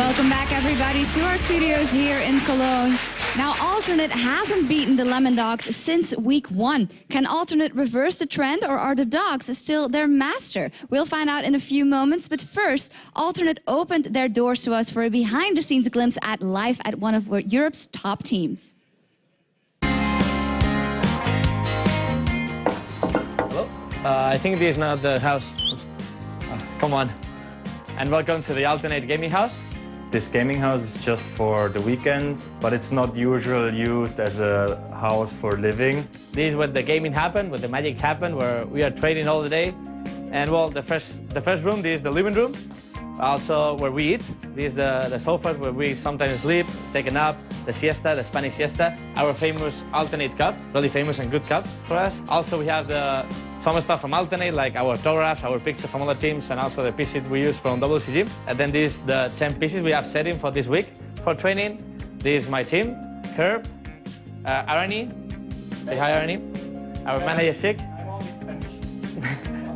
Welcome back, everybody, to our studios here in Cologne. Now, Alternate hasn't beaten the Lemon Dogs since week 1. Can Alternate reverse the trend, or are the Dogs still their master? We'll find out in a few moments, but first, Alternate opened their doors to us for a behind-the-scenes glimpse at life at one of Europe's top teams. Hello? I think this is not the house. Come on. And welcome to the Alternate Gaming House. This gaming house is just for the weekends, but it's not usually used as a house for living. This is where the gaming happened, where the magic happened, where we are trading all the day. And well, the first room, this is the living room. Also where we eat. This is the sofas where we sometimes sleep, take a nap, the siesta, the Spanish siesta. Our famous Alternate cup, really famous and good cup for us. Also we have some stuff from Alternate, like our autographs, our pictures from other teams, and also the pieces we use from WCG. And then this is the 10 pieces we have set in for this week for training. This is my team, Curb, Arani. Say hi, Arani. Our manager, Sig.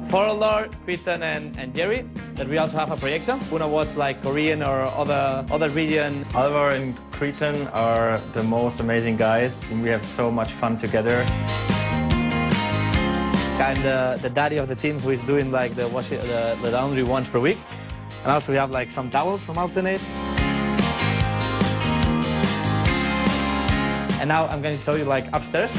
Forlor, Kriton, and Jerry. That we also have a projector. Wanna watch like Korean or other regions. Alvar and Kriton are the most amazing guys, and we have so much fun together. And the daddy of the team who is doing like the laundry once per week. And also we have like some towels from Alternate. And now I'm going to show you like upstairs.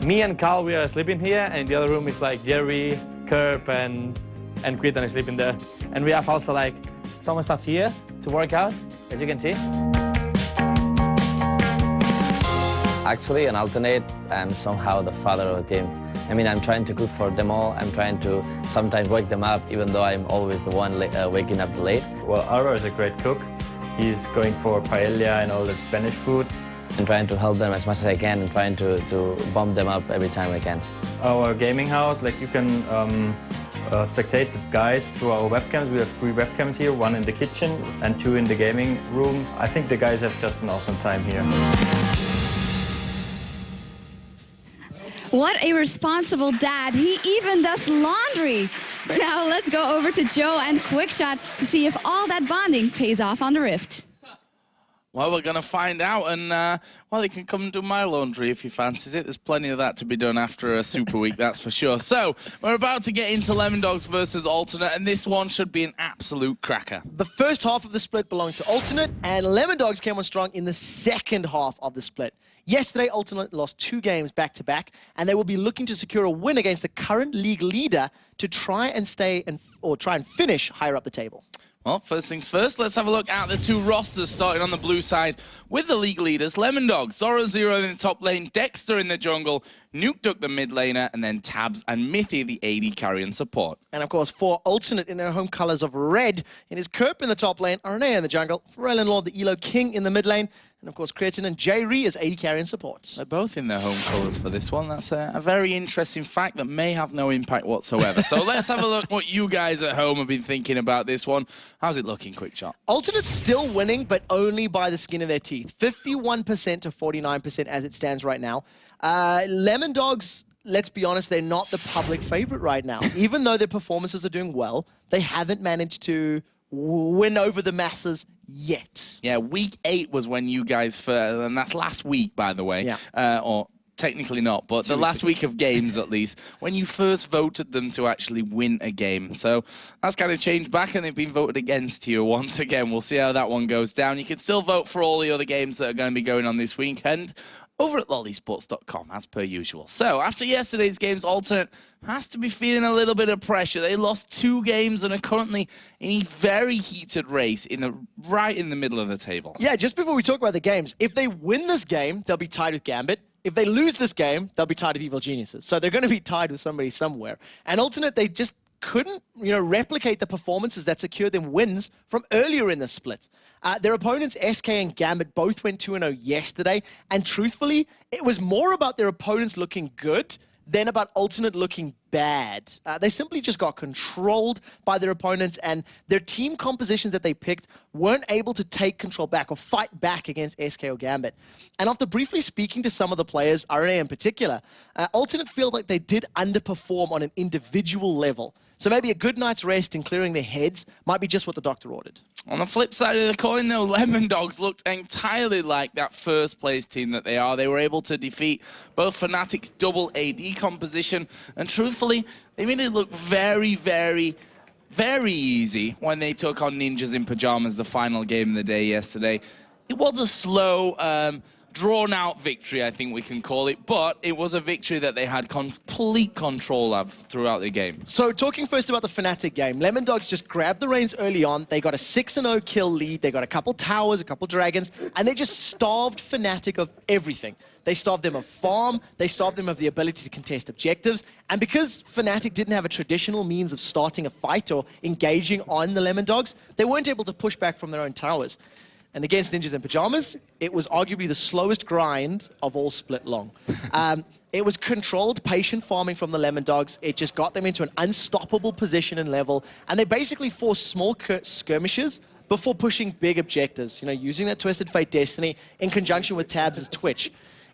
Me and Carl, we are sleeping here, and the other room is like Jerry, Kerp, and Kriton is sleeping there. And we have also like some stuff here to work out, as you can see. Actually, an Alternate, I'm somehow the father of the team. I mean, I'm trying to cook for them all. I'm trying to sometimes wake them up, even though I'm always the one waking up late. Well, Alvar is a great cook. He's going for paella and all that Spanish food. I'm trying to help them as much as I can and trying to bump them up every time I can. Our gaming house, like you can spectate the guys through our webcams. We have 3 webcams here, 1 in the kitchen and 2 in the gaming rooms. I think the guys have just an awesome time here. What a responsible dad. He even does laundry. Now let's go over to Joe and Quickshot to see if all that bonding pays off on the Rift. Well, we're going to find out, and, well, you can come and do my laundry if you fancies it. There's plenty of that to be done after a Super Week, that's for sure. So, we're about to get into Lemon Dogs versus Alternate, and this one should be an absolute cracker. The first half of the split belongs to Alternate, and Lemon Dogs came on strong in the second half of the split. Yesterday, Alternate lost 2 games back-to-back, and they will be looking to secure a win against the current league leader to try and finish higher up the table. Well, first things first, let's have a look at the 2 rosters starting on the blue side with the league leaders. Lemon Dogs, Zoro in the top lane, Dexter in the jungle, Nuke Duck the mid laner, and then Tabs and Mithy the AD carry and support. And of course, for Alternate in their home colors of red, it is Kerp in the top lane, Arnea in the jungle, Pharrell and Lord the Elo King in the mid lane, and of course, Cretin and J-Ree as AD carry and supports. They're both in their home colours for this one. That's a very interesting fact that may have no impact whatsoever. So let's have a look what you guys at home have been thinking about this one. How's it looking, Quickshot? Alternate's still winning, but only by the skin of their teeth. 51% to 49% as it stands right now. Lemon Dogs, let's be honest, they're not the public favorite right now. Even though their performances are doing well, they haven't managed to win over the masses yet. Yeah, week 8 was when you guys first, and that's last week, by the way. Yeah. Or technically not, but the last week of games at least, when you first voted them to actually win a game. So that's kind of changed back, and they've been voted against here once again. We'll see how that one goes down. You can still vote for all the other games that are going to be going on this weekend over at lolesports.com, as per usual. So, after yesterday's games, Alternate has to be feeling a little bit of pressure. They lost 2 games and are currently in a very heated race right in the middle of the table. Yeah, just before we talk about the games, if they win this game, they'll be tied with Gambit. If they lose this game, they'll be tied with Evil Geniuses. So they're going to be tied with somebody somewhere. And Alternate, they just couldn't, replicate the performances that secured them wins from earlier in the split. Their opponents, SK and Gambit, both went 2-0 yesterday, and truthfully, it was more about their opponents looking good than about Alternate looking bad. They simply just got controlled by their opponents, and their team compositions that they picked weren't able to take control back or fight back against SK or Gambit. And after briefly speaking to some of the players, RNA in particular, Alternate feel like they did underperform on an individual level. So maybe a good night's rest and clearing their heads might be just what the doctor ordered. On the flip side of the coin, though, Lemon Dogs looked entirely like that first-place team that they are. They were able to defeat both Fnatic's double AD composition, and truthfully, they made it look very, very, very easy when they took on Ninjas in Pajamas the final game of the day yesterday. It was a slow, drawn-out victory, I think we can call it, but it was a victory that they had complete control of throughout the game. So talking first about the Fnatic game, Lemon Dogs just grabbed the reins early on. They got a 6-0 kill lead. They got a couple towers, a couple dragons, and they just starved Fnatic of everything. They starved them of farm, they starved them of the ability to contest objectives, and because Fnatic didn't have a traditional means of starting a fight or engaging on the Lemon Dogs, they weren't able to push back from their own towers. And against Ninjas in Pajamas, it was arguably the slowest grind of all split long. It was controlled, patient farming from the Lemon Dogs. It just got them into an unstoppable position and level, and they basically forced small skirmishes before pushing big objectives, you know, using that Twisted Fate Destiny in conjunction with Tabs' Twitch.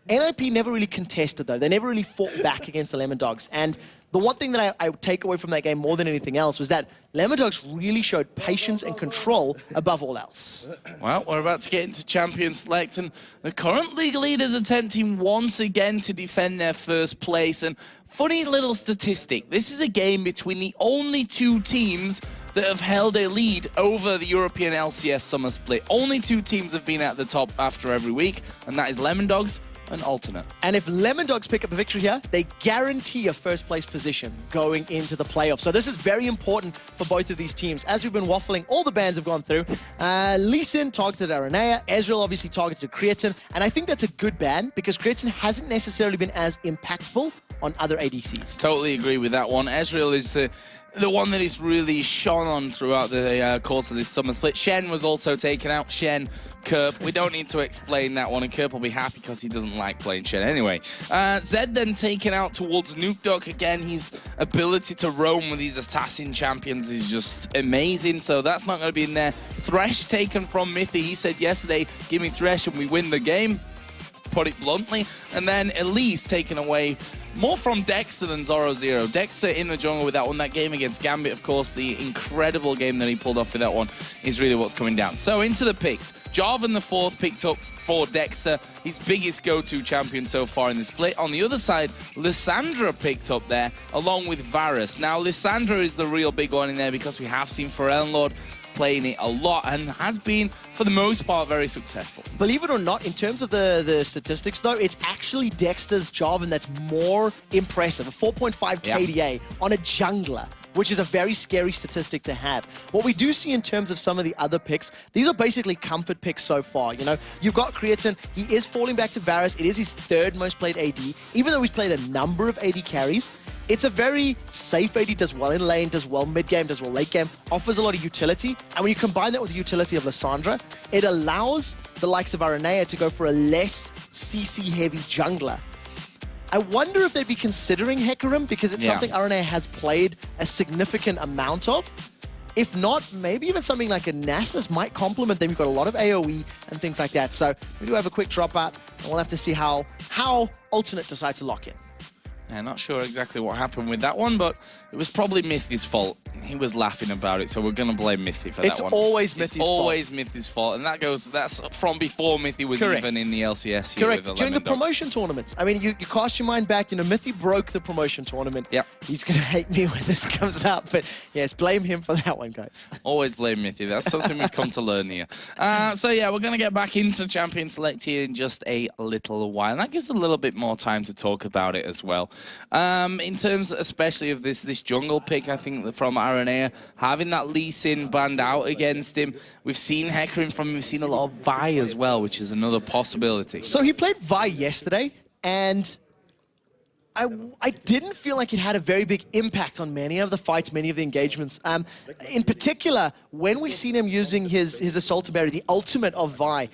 NIP never really contested, though. They never really fought back against the Lemon Dogs. And the one thing that I take away from that game more than anything else was that Lemon Dogs really showed patience and control above all else. Well, we're about to get into Champion Select, and the current league leaders attempting once again to defend their first place. And funny little statistic, this is a game between the only two teams that have held a lead over the European LCS Summer Split. Only two teams have been at the top after every week, and that is Lemon Dogs and Alternate. And if Lemon Dogs pick up a victory here, they guarantee a first place position going into the playoffs. So this is very important for both of these teams. As we've been waffling, all the bans have gone through. Lee Sin targeted Aranea, Ezreal obviously targeted Creatine, and I think that's a good ban because Creatine hasn't necessarily been as impactful on other ADCs. Totally agree with that one. Ezreal is the one that is really shone on throughout the course of this summer split. Shen was also taken out. Shen, Kerp, we don't need to explain that one, and Kerp will be happy because he doesn't like playing Shen anyway. Zed then taken out towards Nuke Duck. Again, his ability to roam with these assassin champions is just amazing, so that's not going to be in there. Thresh taken from Mithy. He said yesterday, give me Thresh and we win the game, put it bluntly. And then Elise taken away more from Dexter than Zoro0. Dexter in the jungle with that one. That game against Gambit, of course, the incredible game that he pulled off with that one is really what's coming down. So into the picks. Jarvan the fourth picked up for Dexter, his biggest go-to champion so far in the split. On the other side, Lissandra picked up there along with Varus. Now, Lissandra is the real big one in there because we have seen Pharrell Lord playing it a lot and has been, for the most part, very successful. Believe it or not, in terms of the statistics, though, it's actually Dexter's Jarvan that's more impressive. A 4.5 KDA on a jungler, which is a very scary statistic to have. What we do see in terms of some of the other picks, these are basically comfort picks so far. You know, you've got Creatine. He is falling back to Varus. It is his third most played AD, even though he's played a number of AD carries. It's a very safe AD, does well in lane, does well mid-game, does well late-game, offers a lot of utility. And when you combine that with the utility of Lissandra, it allows the likes of Aranea to go for a less CC-heavy jungler. I wonder if they'd be considering Hecarim, because it's something Aranea has played a significant amount of. If not, maybe even something like a Nasus might complement them. You've got a lot of AoE and things like that. So we do have a quick dropout, and we'll have to see how Alternate decides to lock in. Yeah, not sure exactly what happened with that one, but it was probably Mithy's fault. He was laughing about it, so we're going to blame Mithy for that one. It's always Mithy's fault. It's always Mithy's fault, and that's from before Mithy was even in the LCS here with the During the Lemon Dogs. promotion tournaments. I mean, you cast your mind back, you know, Mithy broke the promotion tournament. Yep. He's going to hate me when this comes up, but yes, blame him for that one, guys. Always blame Mithy. That's something we've come to learn here. So yeah, we're going to get back into Champion Select here in just a little while. And that gives a little bit more time to talk about it as well. In terms especially of this jungle pick, I think from Aranea, having that Lee Sin banned out against him. We've seen Hecarim from him. We've seen a lot of Vi as well, which is another possibility. So he played Vi yesterday, and I didn't feel like it had a very big impact on many of the fights, many of the engagements. In particular, when we seen him using his assault ability, the ultimate of Vi,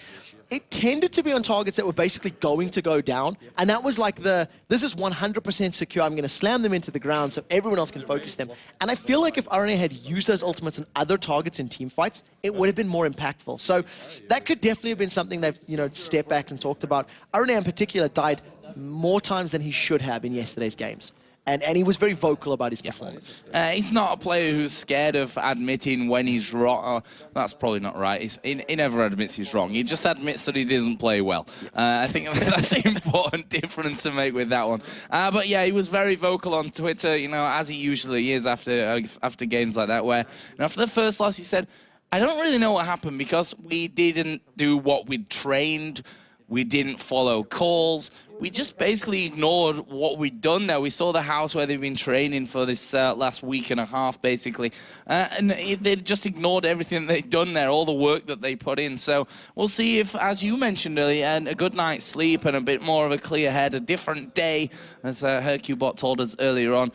it tended to be on targets that were basically going to go down. And that was like this is 100% secure. I'm going to slam them into the ground so everyone else can focus them. And I feel like if RNA had used those ultimates on other targets in team fights, it would have been more impactful. So that could definitely have been something they've, stepped back and talked about. RNA in particular died more times than he should have in yesterday's games. And he was very vocal about his performance. He's not a player who's scared of admitting when he's wrong. That's probably not right. He never admits he's wrong. He just admits that he doesn't play well. I think that's an important difference to make with that one. But yeah, he was very vocal on Twitter, as he usually is after games like that, where after the first loss he said, I don't really know what happened because we didn't do what we'd trained. We didn't follow calls. We just basically ignored what we'd done there. We saw the house where they've been training for this last week and a half, basically. And they just ignored everything they'd done there, all the work that they put in. So we'll see if, as you mentioned earlier, and a good night's sleep and a bit more of a clear head, a different day, as HercuBot told us earlier on,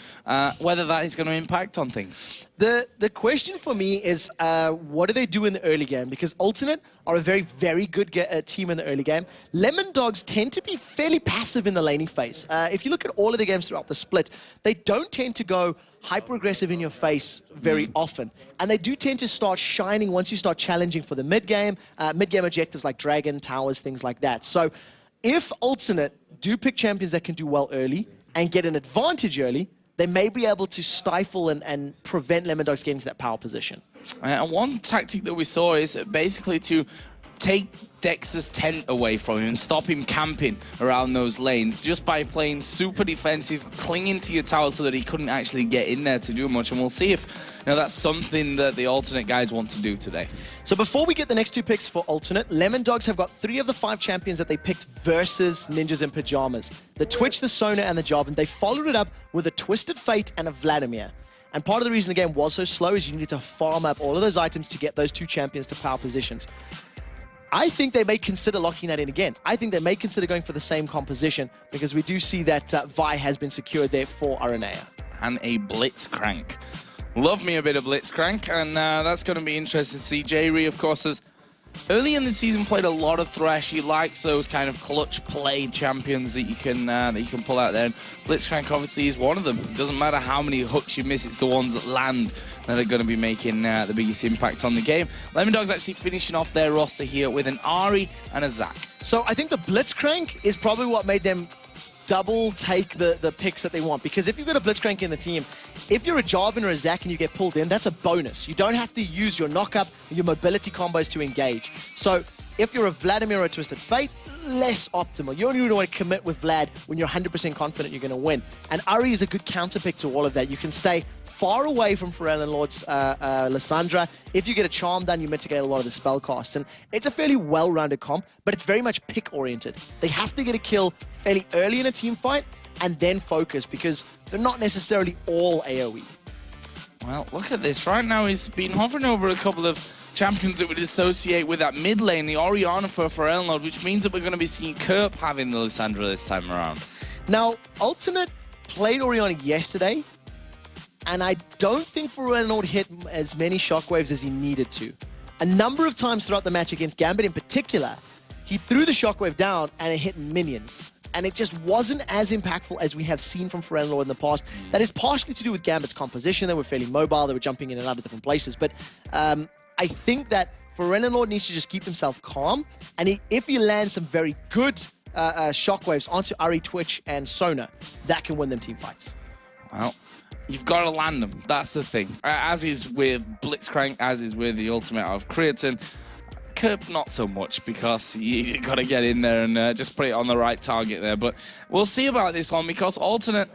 whether that is going to impact on things. The question for me is, what do they do in the early game? Because Alternate are a very, very good team in the early game. Lemon Dogs tend to be fairly passive in the laning phase. If you look at all of the games throughout the split, they don't tend to go hyper-aggressive in your face very often. And they do tend to start shining once you start challenging for the mid-game objectives like Dragon, Towers, things like that. So if Alternate do pick champions that can do well early and get an advantage early, they may be able to stifle and prevent Lemon Dogs getting to that power position. And one tactic that we saw is basically to take Dexter's tent away from him and stop him camping around those lanes just by playing super defensive, clinging to your tower so that he couldn't actually get in there to do much. And we'll see if that's something that the Alternate guys want to do today. So before we get the next two picks for Alternate, Lemon Dogs have got 3 of the 5 champions that they picked versus Ninjas in Pajamas. The Twitch, the Sona, and the Jarvan. They followed it up with a Twisted Fate and a Vladimir. And part of the reason the game was so slow is you needed to farm up all of those items to get those 2 champions to power positions. I think they may consider locking that in again. I think they may consider going for the same composition because we do see that Vi has been secured there for Aranea. And a Blitzcrank. Love me a bit of Blitzcrank, and that's going to be interesting to see. J-Ree, of course, has early in the season played a lot of Thresh. He likes those kind of clutch play champions that you can pull out there. And Blitzcrank obviously is one of them. It doesn't matter how many hooks you miss, it's the ones that land that are going to be making the biggest impact on the game. Lemon Dogs actually finishing off their roster here with an Ahri and a Zac. So I think the Blitzcrank is probably what made them double take the picks that they want. Because if you've got a Blitzcrank in the team, if you're a Jarvan or a Zac and you get pulled in, that's a bonus. You don't have to use your knockup or your mobility combos to engage. So if you're a Vladimir or a Twisted Fate, less optimal. You only really want to commit with Vlad when you're 100% confident you're going to win. And Ahri is a good counter pick to all of that. You can stay far away from Pharrell and Lord's Lissandra. If you get a charm done, you mitigate a lot of the spell costs. And it's a fairly well-rounded comp, but it's very much pick-oriented. They have to get a kill fairly early in a team fight and then focus because they're not necessarily all AoE. Well, look at this. Right now he's been hovering over a couple of champions that would associate with that mid lane, the Orianna for Pharrell, which means that we're going to be seeing Kerp having the Lissandra this time around. Now, Alternate played Orianna yesterday, and I don't think Pharrell hit as many shockwaves as he needed to. A number of times throughout the match against Gambit in particular, he threw the shockwave down and it hit minions. And it just wasn't as impactful as we have seen from Pharrell in the past. That is partially to do with Gambit's composition. They were fairly mobile, they were jumping in and out of different places. But I think that Pharrell needs to just keep himself calm. And if he lands some very good shockwaves onto Ahri, Twitch, and Sona, that can win them team fights. Well, you've got to land them. That's the thing. As is with Blitzcrank, as is with the ultimate of Creatine. Kerp, not so much, because you got to get in there and just put it on the right target there. But we'll see about this one, because Alternate,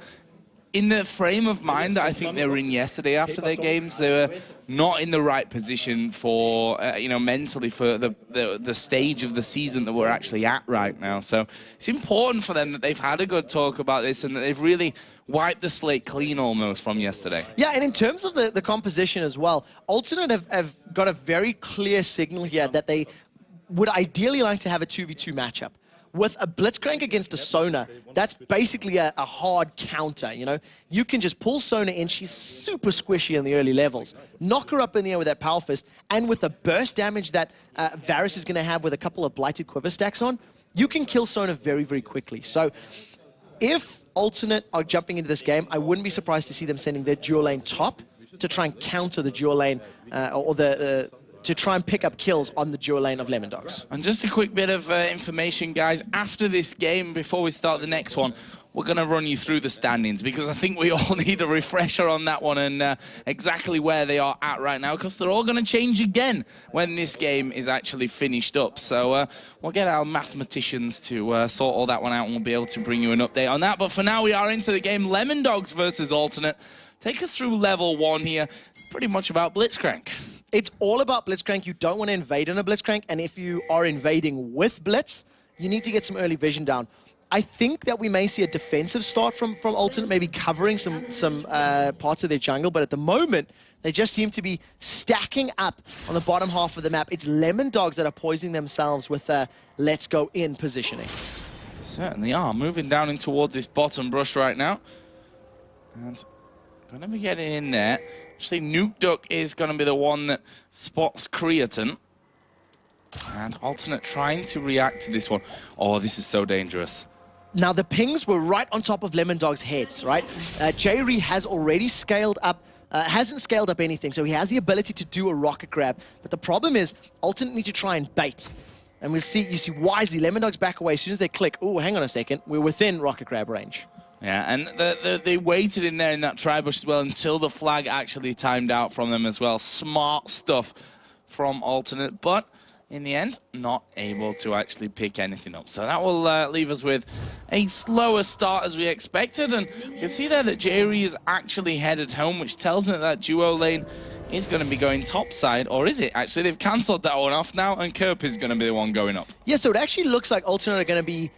in the frame of mind that I think they were in yesterday after their games, they were not in the right position for, mentally for the stage of the season that we're actually at right now. So it's important for them that they've had a good talk about this and that they've really wiped the slate clean almost from yesterday. Yeah, and in terms of the composition as well, Alternate have got a very clear signal here that they would ideally like to have a 2v2 matchup, with a Blitzcrank against a Sona, that's basically a hard counter, you know? You can just pull Sona in, she's super squishy in the early levels, knock her up in the air with that Power Fist, and with the burst damage that Varus is going to have with a couple of Blighted Quiver stacks on, you can kill Sona very, very quickly. So if Alternate are jumping into this game, I wouldn't be surprised to see them sending their dual lane top to try and counter the dual lane, to try and pick up kills on the dual lane of Lemondogs. And just a quick bit of information, guys. After this game, before we start the next one, we're going to run you through the standings, because I think we all need a refresher on that one and exactly where they are at right now, because they're all going to change again when this game is actually finished up. So we'll get our mathematicians to sort all that one out, and we'll be able to bring you an update on that. But for now, we are into the game. Lemondogs versus Alternate. Take us through level 1 here. Pretty much about Blitzcrank. It's all about Blitzcrank. You don't want to invade on a Blitzcrank, and if you are invading with Blitz, you need to get some early vision down. I think that we may see a defensive start from Alternate, maybe covering some parts of their jungle, but at the moment, they just seem to be stacking up on the bottom half of the map. It's Lemondogs that are poisoning themselves with let's go in positioning. Certainly are. Moving down in towards this bottom brush right now. And going to be getting in there. Actually, Nuke Duck is going to be the one that spots Creatine. And Alternate trying to react to this one. Oh, this is so dangerous. Now, the pings were right on top of Lemondog's heads, right? J-Ree has already scaled up, hasn't scaled up anything, so he has the ability to do a rocket grab. But the problem is, Alternate need to try and bait. And you see wisely, Lemondogs back away. As soon as they click, oh, hang on a second, we're within rocket grab range. Yeah, and they waited in there in that tri-bush as well until the flag actually timed out from them as well. Smart stuff from Alternate, but in the end, not able to actually pick anything up. So that will leave us with a slower start as we expected. And you can see there that J-Ree is actually headed home, which tells me that duo lane is going to be going topside. Or is it? Actually, they've cancelled that one off now, and Kerp is going to be the one going up. Yeah, so it actually looks like Alternate are going to be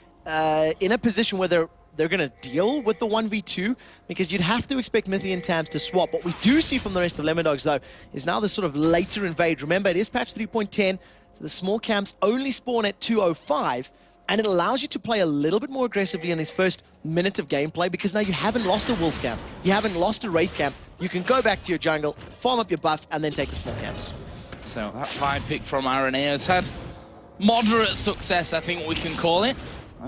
in a position where they're going to deal with the 1v2, because you'd have to expect Mithy and Tams to swap. What we do see from the rest of Lemondogs, though, is now this sort of later invade. Remember, it is patch 3.10, so the small camps only spawn at 2:05, and it allows you to play a little bit more aggressively in this first minute of gameplay, because now you haven't lost a wolf camp, you haven't lost a wraith camp. You can go back to your jungle, farm up your buff, and then take the small camps. So that 5 pick from RNA has had moderate success, I think we can call it.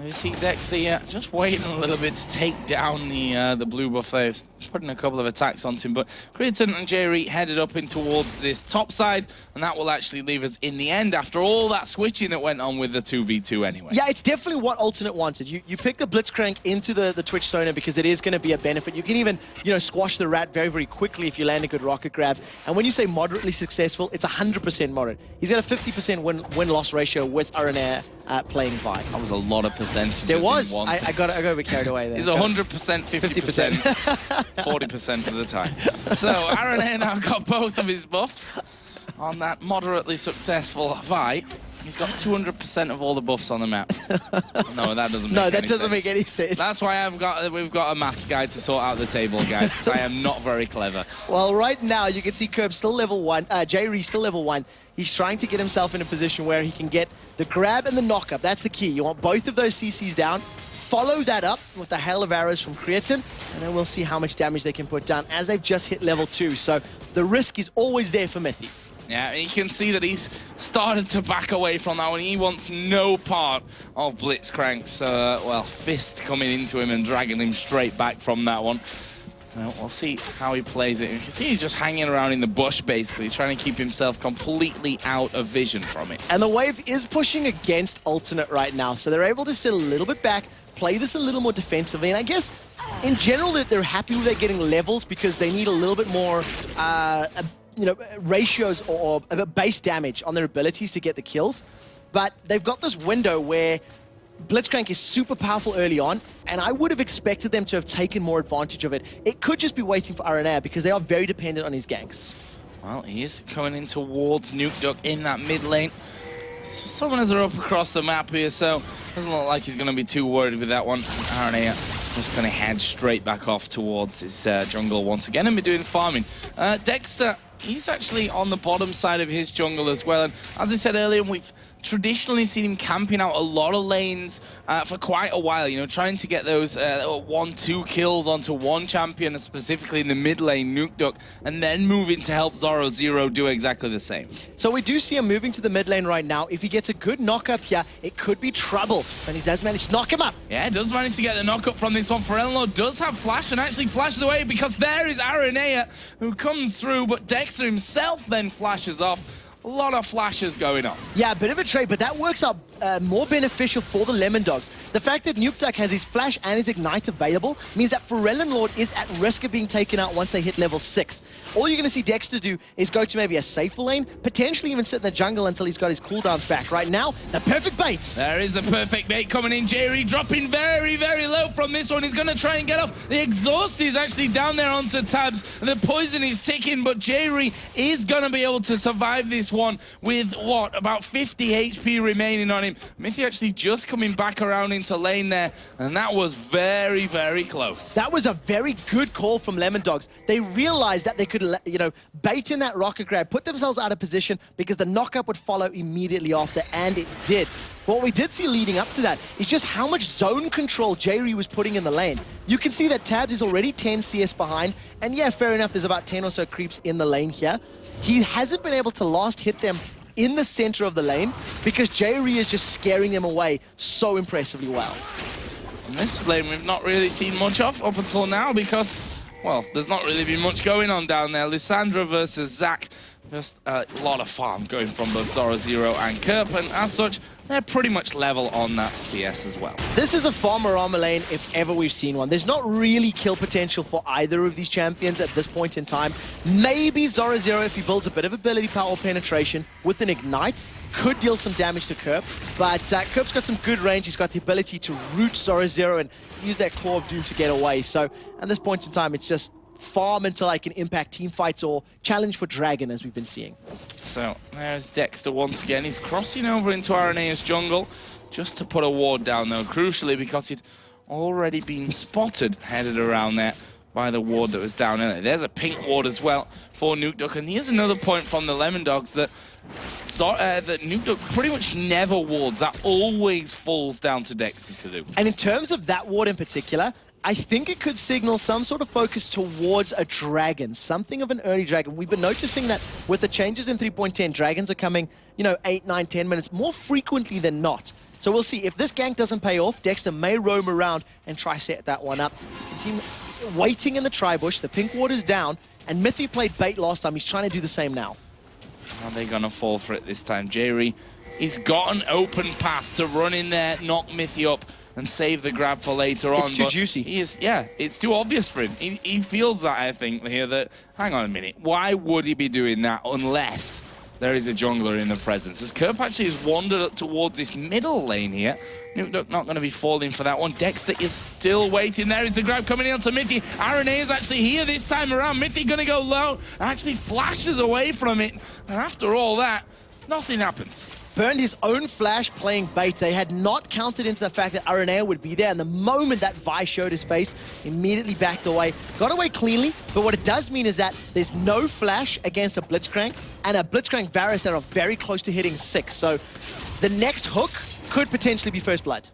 You see Dexter just waiting a little bit to take down the blue buff there, putting a couple of attacks onto him. But Creatine and J-Ree headed up in towards this top side, and that will actually leave us in the end after all that switching that went on with the 2v2 anyway. Yeah, it's definitely what Alternate wanted. You pick the Blitzcrank into the Twitch Sona because it is going to be a benefit. You can even, squash the rat very, very quickly if you land a good rocket grab. And when you say moderately successful, it's 100% moderate. He's got a 50% win-loss ratio with RNA playing Vi. That was a lot of percentages. There was. I got a bit carried away there. He's 100%, 50%, 40% of the time. So RNA now got both of his buffs on that moderately successful Vi. He's got 200% of all the buffs on the map. No, that doesn't make any sense. That's why we've got a maths guy to sort out the table, guys, because I am not very clever. Well, right now you can see Kerb still level 1, J-Ree still level 1. He's trying to get himself in a position where he can get the grab and the knock-up. That's the key. You want both of those CCs down. Follow that up with a hail of arrows from Creatine, and then we'll see how much damage they can put down as they've just hit level 2. So the risk is always there for Mithy. Yeah, you can see that he's started to back away from that one. He wants no part of Blitzcrank's, fist coming into him and dragging him straight back from that one. So we'll see how he plays it. You can see he's just hanging around in the bush, basically, trying to keep himself completely out of vision from it. And the wave is pushing against Alternate right now, so they're able to sit a little bit back, play this a little more defensively, and I guess in general they're happy with their getting levels because they need a little bit more ratios or base damage on their abilities to get the kills. But they've got this window where Blitzcrank is super powerful early on, and I would have expected them to have taken more advantage of it. It could just be waiting for RNA because they are very dependent on his ganks. Well, he is coming in towards Nuke Duck in that mid lane. Summoners are up across the map here, so doesn't look like he's going to be too worried with that one. RNA just going to head straight back off towards his jungle once again and be doing farming. Dexter, he's actually on the bottom side of his jungle as well, and as I said earlier, we've traditionally seen him camping out a lot of lanes for quite a while, you know, trying to get those 1-2 kills onto one champion, specifically in the mid lane, NukeDuck, and then moving to help Zoro do exactly the same. So we do see him moving to the mid lane right now. If he gets a good knock up here, it could be trouble, but he does manage to knock him up. Yeah, does manage to get the knock up from this one. Forellenlord does have flash and actually flashes away because there is Aranea who comes through, but Dexter himself then flashes off. A lot of flashes going on. Yeah, a bit of a trade, but that works out more beneficial for the Lemon Dogs. The fact that NukeDuck has his flash and his ignite available means that Forellenlord is at risk of being taken out once they hit level 6. All you're going to see Dexter do is go to maybe a safer lane, potentially even sit in the jungle until he's got his cooldowns back. Right now, the perfect bait. There is the perfect bait coming in. Jerry dropping very, very low from this one. He's going to try and get off. The exhaust is actually down there onto Tabs. The poison is ticking, but Jerry is going to be able to survive this one with, what, about 50 HP remaining on him. Mithy actually just coming back around into lane there, and that was very, very close. That was a very good call from Lemon Dogs. They realized that they could, you know, bait in that rocket grab, put themselves out of position because the knockup would follow immediately after, and it did. What we did see leading up to that is just how much zone control Jerry was putting in the lane. You can see that Tabs is already 10 CS behind, and yeah, fair enough, there's about 10 or so creeps in the lane here. He hasn't been able to last hit them in the center of the lane because Jerry is just scaring them away so impressively well. And this lane we've not really seen much of up until now because, well, there's not really been much going on down there. Lissandra versus Zach, just a lot of farm going from both Zoro Zero and Kerp, and as such, they're pretty much level on that CS as well. This is a farmer armor lane if ever we've seen one. There's not really kill potential for either of these champions at this point in time. Maybe Zoro Zero, if he builds a bit of ability power or penetration with an ignite, could deal some damage to Kerp, but Kerp's got some good range. He's got the ability to root Zoro Zero and use that Claw of Doom to get away. So at this point in time, it's just farm until I can impact team fights or challenge for Dragon, as we've been seeing. So there's Dexter once again. He's crossing over into Aranea's jungle just to put a ward down, though, crucially because he'd already been spotted headed around there by the ward that was down there. There's a pink ward as well for NukeDuck, and here's another point from the Lemon Dogs that that NukeDuck pretty much never wards. That always falls down to Dexter to do. And in terms of that ward in particular, I think it could signal some sort of focus towards a dragon, something of an early dragon. We've been noticing that with the changes in 3.10, dragons are coming, you know, 8, 9, 10 minutes more frequently than not. So we'll see. If this gank doesn't pay off, Dexter may roam around and try set that one up. You can see him waiting in the tri-bush. The pink ward is down, and Mithy played bait last time. He's trying to do the same now. Are they going to fall for it this time? Jerry, he's got an open path to run in there, knock Mithy up, and save the grab for later on. It's too juicy. He is, yeah, it's too obvious for him. He feels that, I think, here, that, hang on a minute, why would he be doing that unless there is a jungler in the presence? As Kerp actually has wandered up towards this middle lane here. NukeDuck not going to be falling for that one. Dexter is still waiting. There is the grab coming in onto Mithy. Aranea is actually here this time around. Mithy going to go low. Actually flashes away from it. And after all that, nothing happens. Burned his own flash playing bait. They had not counted into the fact that Aranea would be there, and the moment that Vi showed his face, immediately backed away. Got away cleanly, but what it does mean is that there's no flash against a Blitzcrank, and a Blitzcrank Varus that are very close to hitting 6. So the next hook could potentially be First Blood.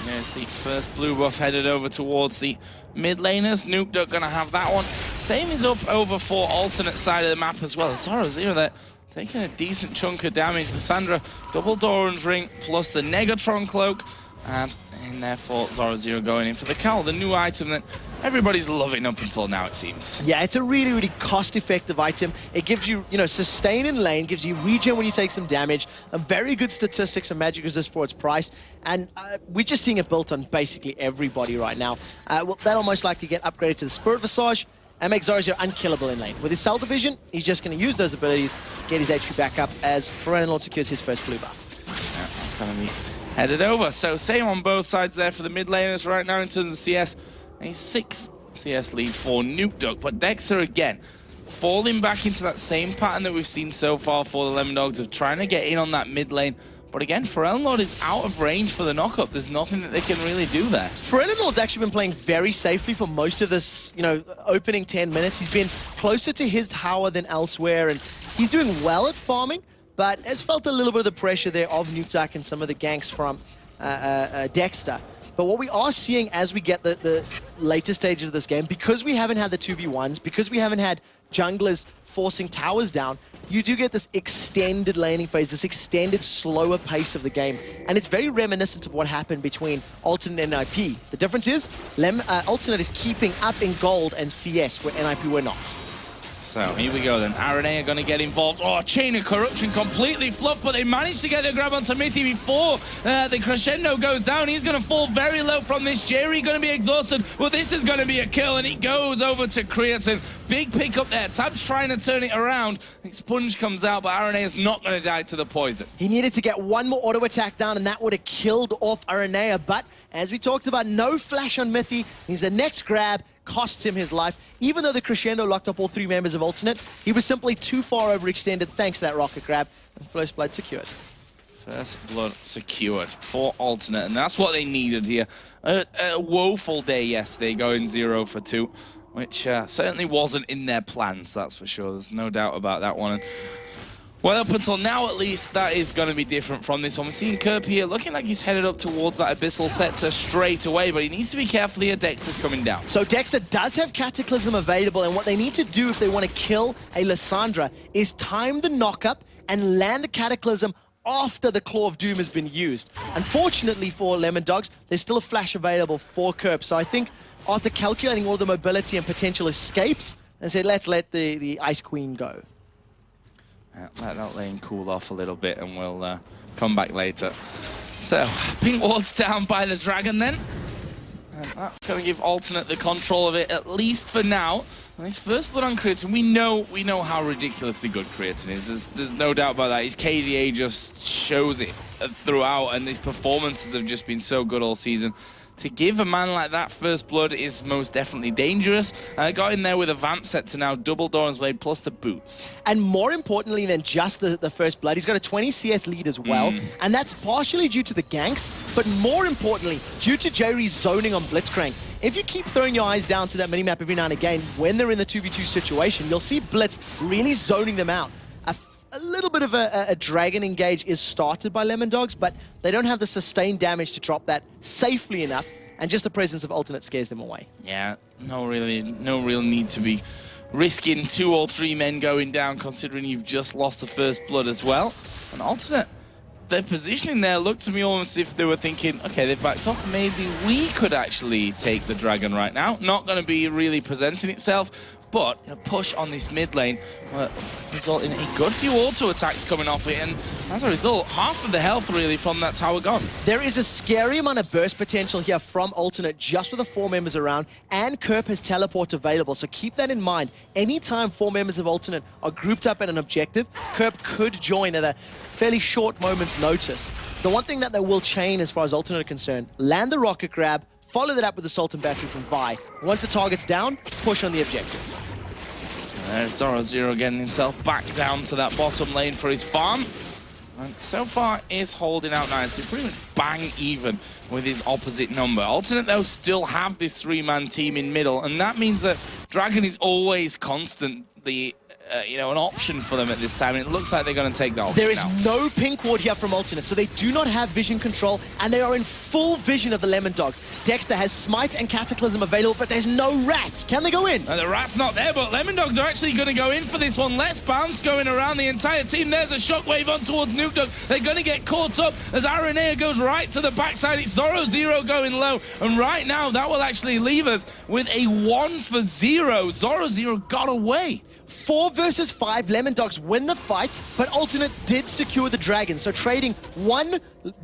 There's the first blue buff headed over towards the mid laners. NukeDuck gonna have that one. Same is up over for alternate side of the map as well. Zoro Zero there, taking a decent chunk of damage. Lissandra, double Doran's ring, plus the Negatron cloak, and in there for Zoro Zero going in for the cowl, the new item that everybody's loving up until now, it seems. Yeah, it's a really, really cost-effective item. It gives you, you know, sustain in lane, gives you regen when you take some damage, a very good statistics and magic resist for its price, and we're just seeing it built on basically everybody right now. Well, that'll most likely get upgraded to the Spirit Visage and make Zoro Zero unkillable in lane. With his Cell Division, he's just going to use those abilities, get his HP back up as Forellenlord secures his first blue buff. Yeah, that's going to be headed over. So same on both sides there for the mid laners right now in terms of CS. A 6 CS lead for NukeDuck, but Dexter again falling back into that same pattern that we've seen so far for the Lemon Dogs of trying to get in on that mid lane. But again, Forellenlord is out of range for the knockup. There's nothing that they can really do there. Forellenlord's actually been playing very safely for most of this, you know, opening 10 minutes. He's been closer to his tower than elsewhere, and he's doing well at farming. but has felt a little bit of the pressure there of Nukeduck and some of the ganks from Dexter. But what we are seeing as we get the later stages of this game, because we haven't had the 2v1s, because we haven't had junglers forcing towers down, you do get this extended laning phase, this extended slower pace of the game. And it's very reminiscent of what happened between Alternate and NIP. The difference is Alternate is keeping up in gold and CS, where NIP were not. So here we go then. RNA are going to get involved. Oh, Chain of Corruption completely fluffed, but they managed to get the grab onto Mithy before the crescendo goes down. He's going to fall very low from this. Jerry going to be exhausted. Well, this is going to be a kill, and he goes over to Creatine. Big pick up there. Tab's trying to turn it around. I think Sponge comes out, but RNA is not going to die to the poison. He needed to get one more auto attack down, and that would have killed off Aranea. But as we talked about, no flash on Mithy. He's the next grab. Costs him his life. Even though the crescendo locked up all 3 members of Alternate, he was simply too far overextended thanks to that rocket grab, and First Blood secured. First Blood secured for Alternate, and that's what they needed here. A woeful day yesterday, going 0 for 2, which certainly wasn't in their plans, that's for sure. There's no doubt about that one. Well, up until now, at least, that is going to be different from this one. We're seeing Kerb here looking like he's headed up towards that Abyssal Scepter straight away, but he needs to be careful here. Dexter's coming down. So Dexter does have Cataclysm available, and what they need to do if they want to kill a Lissandra is time the knock-up and land the Cataclysm after the Claw of Doom has been used. Unfortunately for Lemon Dogs, there's still a flash available for Kerb. So I think after calculating all the mobility and potential escapes, they said, let's let the Ice Queen go. Let that lane cool off a little bit and we'll come back later. So, pink ward's down by the Dragon then. And that's going to give Alternate the control of it, at least for now. And his First Blood on Creatine, we know how ridiculously good Creatine is. There's no doubt about that. His KDA just shows it throughout, and his performances have just been so good all season. To give a man like that First Blood is most definitely dangerous. Got in there with a Vamp set to now double Doran's Blade plus the boots. And more importantly than just the First Blood, he's got a 20 CS lead as well. And that's partially due to the ganks, but more importantly, due to Jerry's zoning on Blitzcrank. If you keep throwing your eyes down to that minimap every now and again, when they're in the 2v2 situation, you'll see Blitz really zoning them out. A little bit of a Dragon engage is started by Lemon Dogs, but they don't have the sustained damage to drop that safely enough, and just the presence of Alternate scares them away. Yeah, no real need to be risking 2 or 3 men going down, considering you've just lost the First Blood as well. And Alternate, their positioning there looked to me almost as if they were thinking, okay, they've backed off, maybe we could actually take the Dragon right now. Not going to be really presenting itself, but a push on this mid lane will result in a good few auto attacks coming off it, and as a result, half of the health really from that tower gone. There is a scary amount of burst potential here from Alternate just with the 4 members around, and Kerp has teleport available, so keep that in mind. Anytime 4 members of Alternate are grouped up at an objective, Kerp could join at a fairly short moment's notice. The one thing that they will chain as far as Alternate are concerned, land the rocket grab, follow that up with the Salt and Battery from Vi. Once the target's down, push on the objective. There's Zoro getting himself back down to that bottom lane for his farm. And so far is holding out nicely, pretty much bang even with his opposite number. Alternate though still have this 3-man team in middle, and that means that Dragon is always constantly an option for them at this time, and it looks like they're going to take that option. There is no pink ward here from Alternate, so they do not have vision control, and they are in full vision of the Lemon Dogs. Dexter has Smite and Cataclysm available, but there's no rats. Can they go in? The rat's not there, but Lemon Dogs are actually going to go in for this one. Let's bounce going around the entire team. There's a shockwave on towards Nukedog. They're going to get caught up as Aranea goes right to the backside. It's Zoro going low, and right now that will actually leave us with a 1 for 0. Zoro got away. 4 versus 5, Lemon Dogs win the fight, but Alternate did secure the Dragon, so trading 1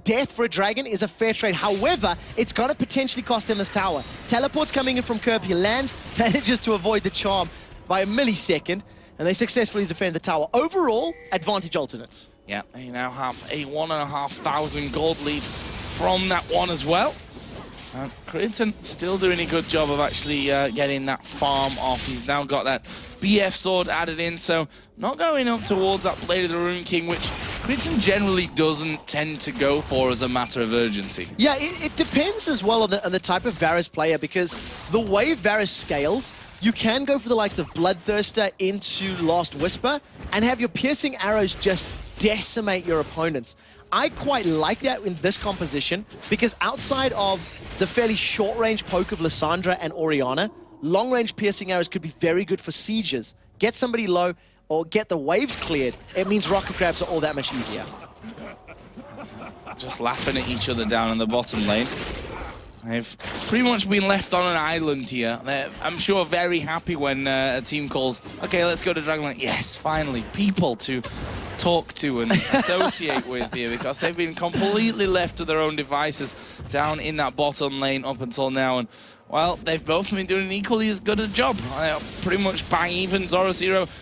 death for a Dragon is a fair trade. However, it's going to potentially cost him this tower. Teleport's coming in from Kerb, he lands, manages to avoid the charm by a millisecond, and they successfully defend the tower. Overall, advantage Alternates. Yeah, they now have a 1,500 gold lead from that one as well. Creighton still doing a good job of actually getting that farm off. He's now got that BF sword added in, so not going up towards that Blade of the Rune King, which Creighton generally doesn't tend to go for as a matter of urgency. Yeah, it depends as well on the type of Varus player, because the way Varus scales, you can go for the likes of Bloodthirster into Last Whisper and have your piercing arrows just decimate your opponents. I quite like that in this composition because outside of the fairly short-range poke of Lissandra and Orianna, long-range piercing arrows could be very good for sieges. Get somebody low or get the waves cleared. It means rocket grabs are all that much easier. Just laughing at each other down in the bottom lane. They've pretty much been left on an island here. They're, I'm sure, very happy when a team calls, okay, let's go to Dragonlance. Yes, finally, people to talk to and associate with here, because they've been completely left to their own devices down in that bottom lane up until now. And well, they've both been doing equally as good a job. Pretty much bang even. Zoro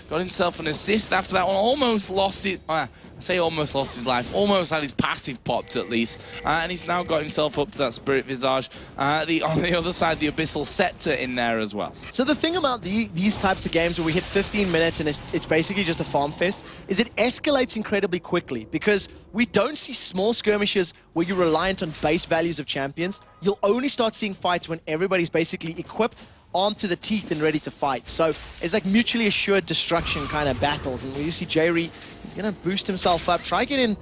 got himself an assist after that one. Almost lost it. I say almost lost his life. Almost had his passive popped at least. And he's now got himself up to that Spirit Visage. On the other side, the Abyssal Scepter in there as well. So the thing about these types of games where we hit 15 minutes and it's basically just a farm fest is it escalates incredibly quickly because we don't see small skirmishes where you're reliant on base values of champions. You'll only start seeing fights when everybody's basically equipped, armed to the teeth and ready to fight. So it's like mutually assured destruction kind of battles. And when you see Jerry, he's going to boost himself up, try get in,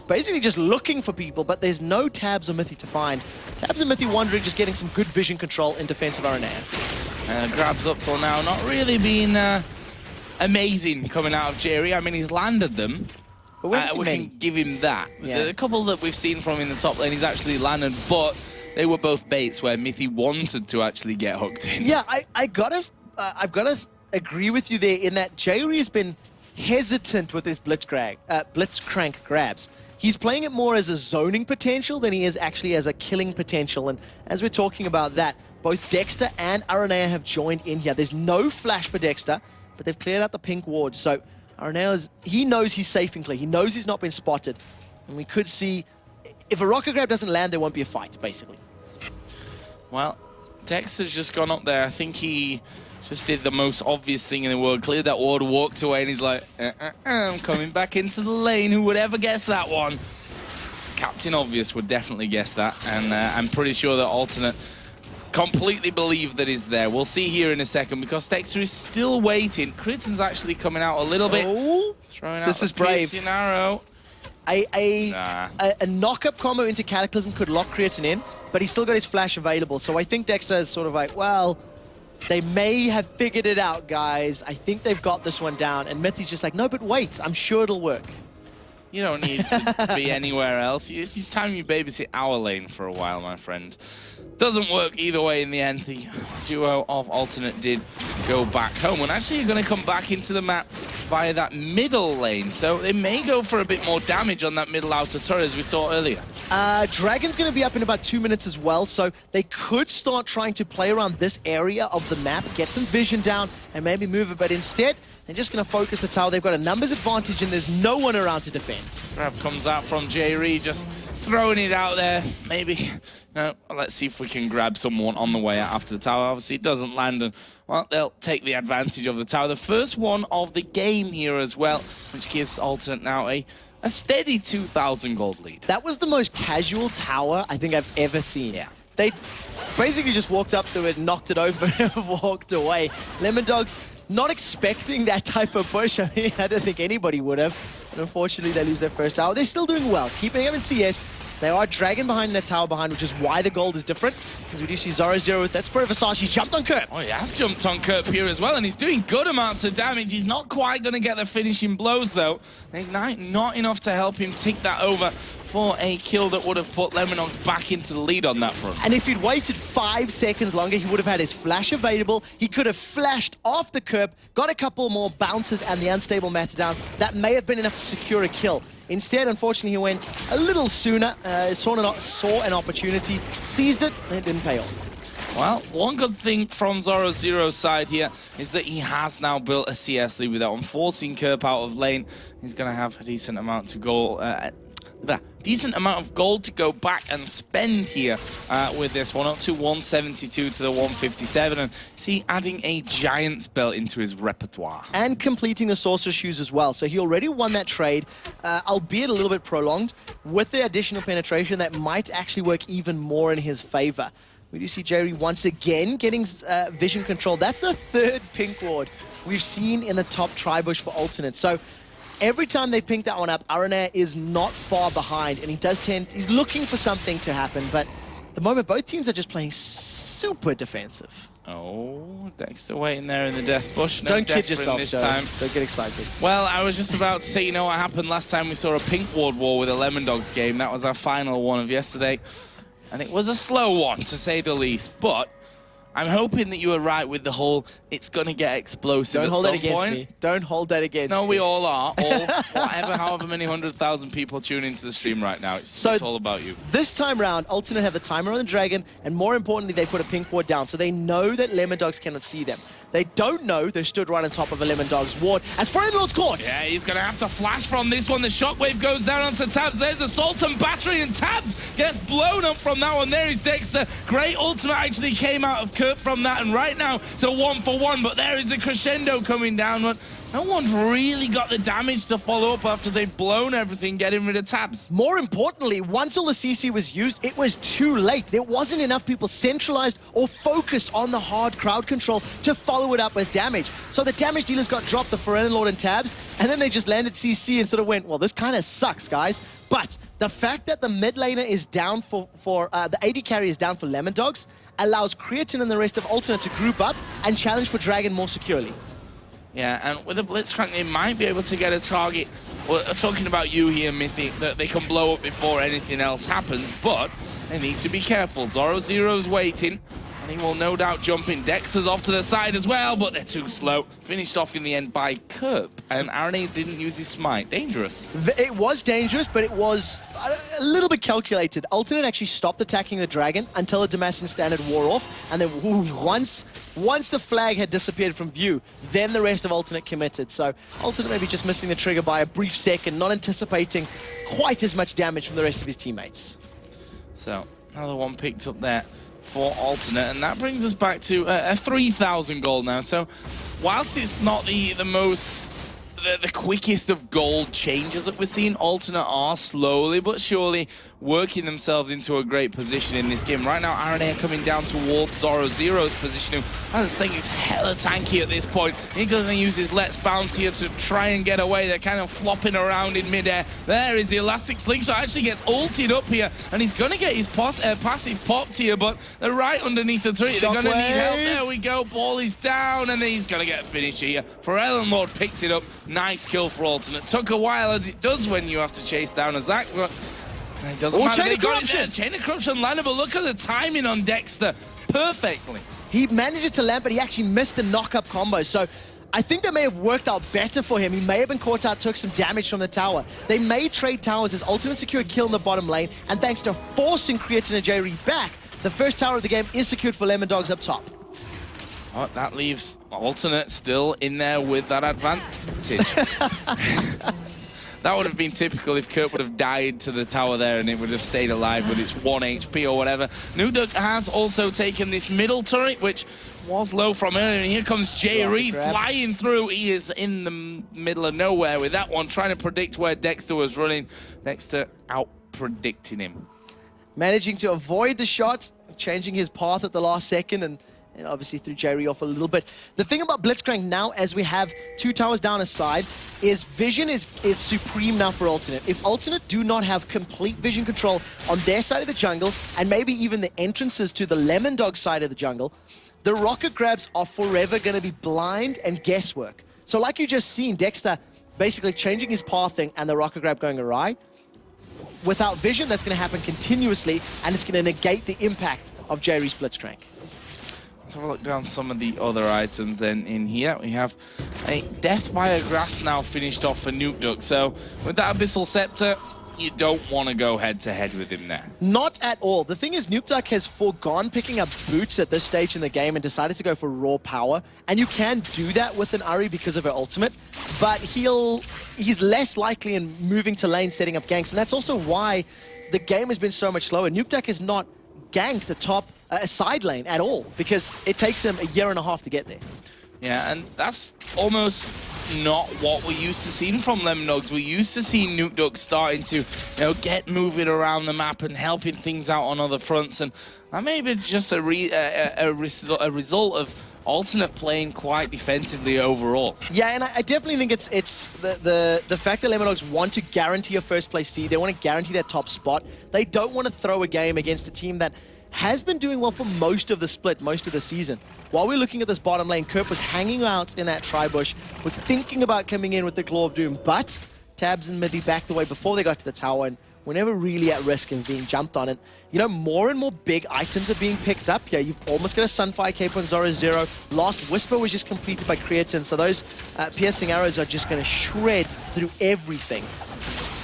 basically just looking for people, but there's no Tabs or Mythy to find. Tabs and Mythy wandering, just getting some good vision control in defense of Aranea. Grabs up till now, not really been amazing coming out of Jerry. I mean, he's landed them. But we can give him that. Yeah. The couple that we've seen from him in the top lane, he's actually landed, but they were both baits where Mythy wanted to actually get hooked in. Yeah, I've got to agree with you there in that Jerry has been hesitant with his Blitzcrank grabs. He's playing it more as a zoning potential than he is actually as a killing potential. And as we're talking about that, both Dexter and Aranea have joined in here. There's no flash for Dexter, but they've cleared out the pink ward. So Aranea, he knows he's safe and clear. He knows he's not been spotted. And we could see, if a rocket grab doesn't land, there won't be a fight, basically. Well, Dexter's just gone up there. I think he just did the most obvious thing in the world. Cleared that ward, walked away, and he's like, I'm coming back into the lane. Who would ever guess that one? Captain Obvious would definitely guess that. And I'm pretty sure that Alternate completely believe that he's there. We'll see here in a second because Dexter is still waiting. Critten's actually coming out a little bit. Oh, throwing this out is brave. Arrow. A knock-up combo into Cataclysm could lock Creatin in, but he's still got his flash available. So I think Dexter is sort of like, well, they may have figured it out, guys. I think they've got this one down. And Mythy's just like, no, but wait, I'm sure it'll work. You don't need to be anywhere else. It's time you babysit our lane for a while, my friend. Doesn't work either way in the end. The duo of Alternate did go back home. And actually, you're going to come back into the map via that middle lane. So they may go for a bit more damage on that middle outer turret, as we saw earlier. Dragon's going to be up in about 2 minutes as well. So they could start trying to play around this area of the map, get some vision down, and maybe move it. But instead, they're just going to focus the tower. They've got a numbers advantage, and there's no one around to defend. Grab comes out from J-Ree, just throwing it out there. Maybe, let's see if we can grab someone on the way out after the tower. Obviously, it doesn't land, and, well, they'll take the advantage of the tower. The first one of the game here as well, which gives Alternate now a steady 2,000 gold lead. That was the most casual tower I think I've ever seen. Yeah. They basically just walked up to it, knocked it over, and walked away. Lemon Dogs not expecting that type of push. I mean, I don't think anybody would have. And unfortunately, they lose their first tower. They're still doing well, keeping them in CS. They are Dragon behind and a tower behind, which is why the gold is different. As we do see Zoro with that Spirit Visage, he jumped on Kerp. Oh, he has jumped on Kerp here as well, and he's doing good amounts of damage. He's not quite going to get the finishing blows, though. Ignite not enough to help him tick that over for a kill that would have put Lemondogs back into the lead on that front. And if he'd waited 5 seconds longer, he would have had his flash available. He could have flashed off the Kerp, got a couple more bounces and the unstable matter down. That may have been enough to secure a kill. Instead, unfortunately, he went a little sooner, saw an opportunity, seized it, and it didn't pay off. Well, one good thing from Zoro-Zero's side here is that he has now built a CS lead with that one, forcing Kerp out of lane. He's going to have a decent amount to go, decent amount of gold to go back and spend here with this one, up to 172 to the 157, and see adding a Giant's Belt into his repertoire. And completing the Sorcerer's Shoes as well. So he already won that trade, albeit a little bit prolonged. With the additional penetration, that might actually work even more in his favor. We do see Jerry once again getting vision control. That's the 3rd pink ward we've seen in the top Tribush for Alternate. So every time they pink that one up, Aranea is not far behind, and he's looking for something to happen, but at the moment, both teams are just playing super defensive. Oh, Dexter waiting there in the death bush. No Don't kid death yourself, this Joe. time. Don't get excited. Well, I was just about to say, you know what happened last time we saw a pink ward war with a Lemon Dogs game. That was our final one of yesterday. And it was a slow one, to say the least. But I'm hoping that you were right with the whole, it's going to get explosive Don't at hold some that against point. me. Don't hold that against me. No, we all are. However many 100,000 people tune into the stream right now. It's all about you. This time round, Alternate have the timer on the Dragon, and more importantly, they put a pink ward down, so they know that Lemon Dogs cannot see them. They don't know they're stood right on top of a Lemon Dogs ward. As Friendlord's caught! Yeah, he's going to have to flash from this one. The shockwave goes down onto Tabs. There's Assault and Battery, and Tabs gets blown up from that one. There is Dexter. Great ultimate actually came out of Kurt from that, and right now it's a 1-for-1, but there is the crescendo coming down. But no one's really got the damage to follow up after they've blown everything, getting rid of Tabs. More importantly, once all the CC was used, it was too late. There wasn't enough people centralized or focused on the hard crowd control to follow it up with damage. So the damage dealers got dropped, the Foreign Lord and Tabs, and then they just landed CC and sort of went, well, this kind of sucks, guys. But the fact that the mid laner is down for the AD carry is down for Lemon Dogs allows Creatine and the rest of Alternate to group up and challenge for Dragon more securely. Yeah, and with a Blitzcrank, they might be able to get a target. Well, talking about you here, Mythic, that they can blow up before anything else happens, but they need to be careful. Zoro0's waiting, and he will no doubt jump in. Dexter's off to the side as well, but they're too slow. Finished off in the end by Kerp, and Aranea didn't use his smite. Dangerous. It was dangerous, but it was a little bit calculated. Alternate actually stopped attacking the Dragon until the Damascene Standard wore off, and then once the flag had disappeared from view, then the rest of Alternate committed. So Alternate maybe just missing the trigger by a brief second, not anticipating quite as much damage from the rest of his teammates. So another one picked up there for Alternate, and that brings us back to a 3,000 gold now. So whilst it's not the quickest of gold changes that we're seeing, Alternate are slowly but surely working themselves into a great position in this game. Right now, Aranea coming down towards Zoro0's position, who, as I was saying, is hella tanky at this point. He's going to use his Let's Bounce here to try and get away. They're kind of flopping around in midair. There is the Elastic Slingshot, actually gets ulted up here, and he's going to get his passive popped here, but they're right underneath the turret. They're going to need help. There we go. Ball is down, and then he's going to get a finish here. Foreign Lord picks it up. Nice kill for Alternate. Took a while, as it does when you have to chase down a Zac, but it doesn't matter. Chain of Corruption! Chain of Corruption landed, but look at the timing on Dexter. Perfectly. He manages to land, but he actually missed the knock-up combo. So I think that may have worked out better for him. He may have been caught out, took some damage from the tower. They may trade towers as Alternate secure a kill in the bottom lane, and thanks to forcing Creatine and Jerry back, the first tower of the game is secured for Lemon Dogs up top. Oh, that leaves Alternate still in there with that advantage. That would have been typical if Kurt would have died to the tower there and it would have stayed alive with its 1 HP or whatever. Nuduk has also taken this middle turret, which was low from earlier, and here comes Jerry flying through. He is in the middle of nowhere with that one, trying to predict where Dexter was running. Dexter out-predicting him. Managing to avoid the shot, changing his path at the last second, and obviously threw Jerry off a little bit. The thing about Blitzcrank now, as we have 2 towers down a side, is vision is supreme now for Alternate. If Alternate do not have complete vision control on their side of the jungle, and maybe even the entrances to the Lemon Dog side of the jungle, the rocket grabs are forever going to be blind and guesswork. So like you just seen, Dexter basically changing his pathing and the rocket grab going awry. Without vision, that's going to happen continuously, and it's going to negate the impact of Jerry's Blitzcrank. Let's have a look down some of the other items then in here. We have a Deathfire Grass now finished off for Nukeduk. So with that Abyssal Scepter, you don't want to go head-to-head with him there. Not at all. The thing is, Nukeduk has foregone picking up boots at this stage in the game and decided to go for raw power. And you can do that with an Ahri because of her ultimate, but he's less likely in moving to lane, setting up ganks. And that's also why the game has been so much slower. Nukeduk has not ganked the top side lane at all because it takes him a year and a half to get there. Yeah, and that's almost not what we're used to seeing from Lemondogs. We're used to seeing NukeDuck starting to, get moving around the map and helping things out on other fronts, and that may be just a result of Alternate playing quite defensively overall. Yeah, and I definitely think it's the fact that Lemondogs want to guarantee a first place seed. They want to guarantee that top spot. They don't want to throw a game against a team that has been doing well for most of the split, most of the season. While we're looking at this bottom lane, Kerp was hanging out in that tri-bush, was thinking about coming in with the Claw of Doom, but Tabs and Middy backed away before they got to the tower, and were never really at risk of being jumped on it. More and more big items are being picked up here. You've almost got a Sunfire Cape on Zoro Zero. Last Whisper was just completed by Creatine, so those piercing arrows are just going to shred through everything.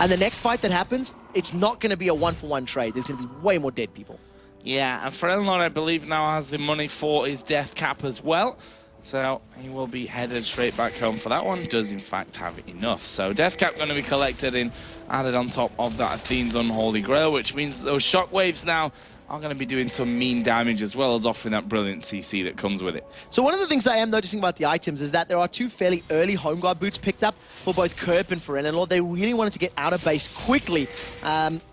And the next fight that happens, it's not going to be a one-for-one trade. There's going to be way more dead people. Yeah, and Frelnor, I believe, now has the money for his death cap as well. So he will be headed straight back home for that one. Does, in fact, have enough. So death cap going to be collected and added on top of that Athene's Unholy Grail, which means that those shockwaves now are going to be doing some mean damage as well as offering that brilliant CC that comes with it. So one of the things I am noticing about the items is that there are two fairly early Home Guard boots picked up for both Kerp and Ferenalor. They really wanted to get out of base quickly.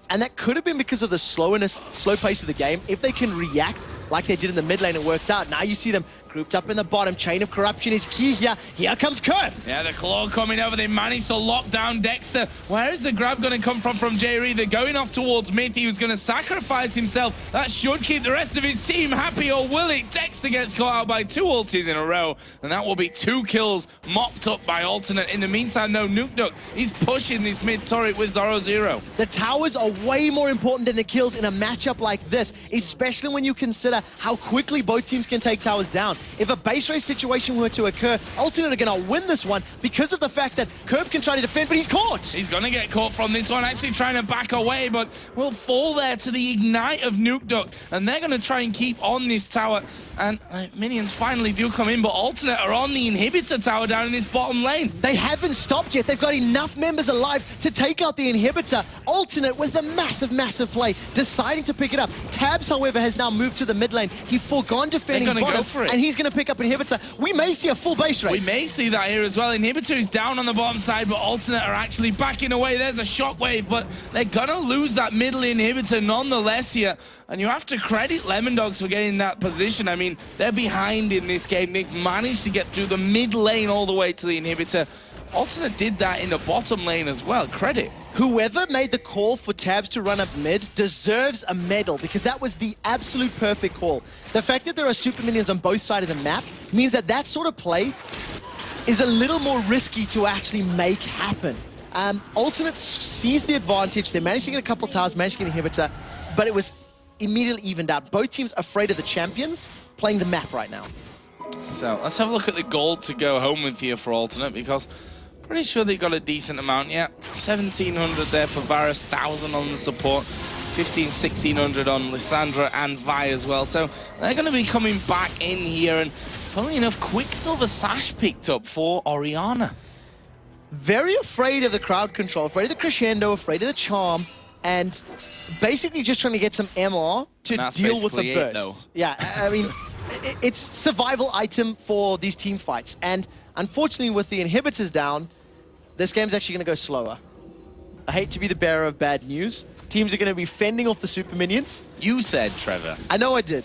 And that could have been because of the slow pace of the game. If they can react like they did in the mid lane, it worked out. Now you see them grouped up in the bottom. Chain of Corruption is key here. Here comes Kerp. Yeah, the claw coming over. They managed to lock down Dexter. Where is the grab going to come from Jerry? They're going off towards mid. He was going to sacrifice himself. That should keep the rest of his team happy, or will it? Dexter gets caught out by 2 ultis in a row, and that will be 2 kills mopped up by Alternate. In the meantime, though, NukeDuck, he's pushing this mid turret with Zoro Zero. The towers are way more important than the kills in a matchup like this, especially when you consider how quickly both teams can take towers down. If a base race situation were to occur, Alternate are going to win this one because of the fact that Kerp can try to defend, but he's caught. He's going to get caught from this one, actually trying to back away, but will fall there to the ignite of NukeDuck, and they're going to try and keep on this tower, and minions finally do come in, but Alternate are on the inhibitor tower down in this bottom lane. They haven't stopped yet. They've got enough members alive to take out the inhibitor. Alternate with a massive play, deciding to pick it up. Tabs, however, has now moved to the mid lane. He's foregone defending bottom, go for it, and he's going to pick up inhibitor. We may see a full base race. We may see that here as well. Inhibitor is down on the bottom side, but Alternate are actually backing away. There's a shockwave, but they're going to lose that middle inhibitor nonetheless here. And you have to credit Lemondogs for getting that position. I mean, they're behind in this game. They've managed to get through the mid lane all the way to the inhibitor. Alternate did that in the bottom lane as well. Credit. Whoever made the call for Tabs to run up mid deserves a medal, because that was the absolute perfect call. The fact that there are super minions on both sides of the map means that that sort of play is a little more risky to actually make happen. Alternate seized the advantage. They managed to get a couple towers, managed to get an inhibitor, but it was immediately evened out. Both teams afraid of the champions playing the map right now. So let's have a look at the gold to go home with here for Alternate, because pretty sure they got a decent amount. Yeah, 1,700 there for Varus, 1,000 on the support, 1,600 on Lissandra and Vi as well. So they're going to be coming back in here, and funnily enough, Quicksilver Sash picked up for Orianna. Very afraid of the crowd control, afraid of the crescendo, afraid of the charm, and basically just trying to get some MR to deal with the burst. Though. Yeah, I mean, it's survival item for these team fights, and unfortunately with the inhibitors down, this game's actually going to go slower. I hate to be the bearer of bad news. Teams are going to be fending off the super minions. You said, Trevor. I know I did.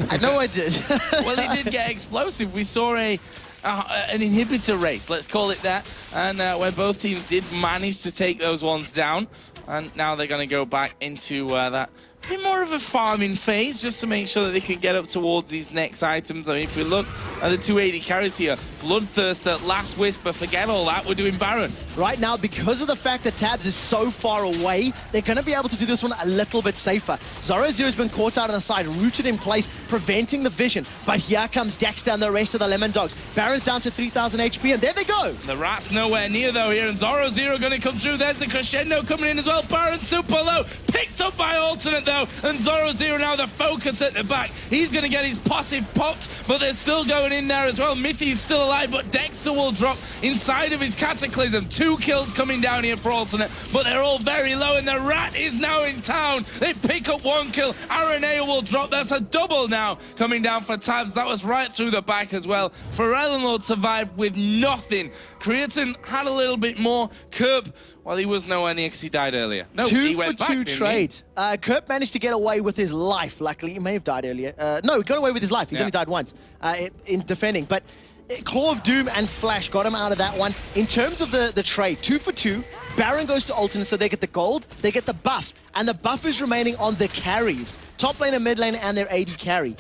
I know I did. Well, it did get explosive. We saw an inhibitor race, let's call it that, and where both teams did manage to take those ones down, and now they're going to go back into that bit more of a farming phase, just to make sure that they can get up towards these next items. I mean, if we look at the 280 carries here, Bloodthirster, Last Whisper, forget all that, we're doing Baron. Right now, because of the fact that Tabs is so far away, they're going to be able to do this one a little bit safer. Zoro Zero's been caught out on the side, rooted in place, preventing the vision. But here comes Dexter and the rest of the Lemondogs. Baron's down to 3,000 HP, and there they go. The Rat's nowhere near, though, here, and Zoro Zero going to come through. There's the crescendo coming in as well. Baron super low, picked up by Alternate. though, and Zoro0 now the focus at the back. He's going to get his posse popped, but they're still going in there as well. Mithy's still alive, but Dexter will drop inside of his Cataclysm. 2 kills coming down here for Alternate, but they're all very low, and the Rat is now in town. They pick up 1 kill. Aranea will drop. That's a double now coming down for Tabs. That was right through the back as well. Lord survived with nothing. Creatine had a little bit more. Kerp, well, he was nowhere near because he died earlier. No, he went back, 2 for 2 trade. Kerp managed to get away with his life. Luckily, he may have died earlier. No, he got away with his life. He's only died once in defending. But Claw of Doom and Flash got him out of that one. In terms of the trade, 2 for 2. Baron goes to Alternate, so they get the gold, they get the buff. And the buff is remaining on the carries. Top lane and mid lane and their AD carry.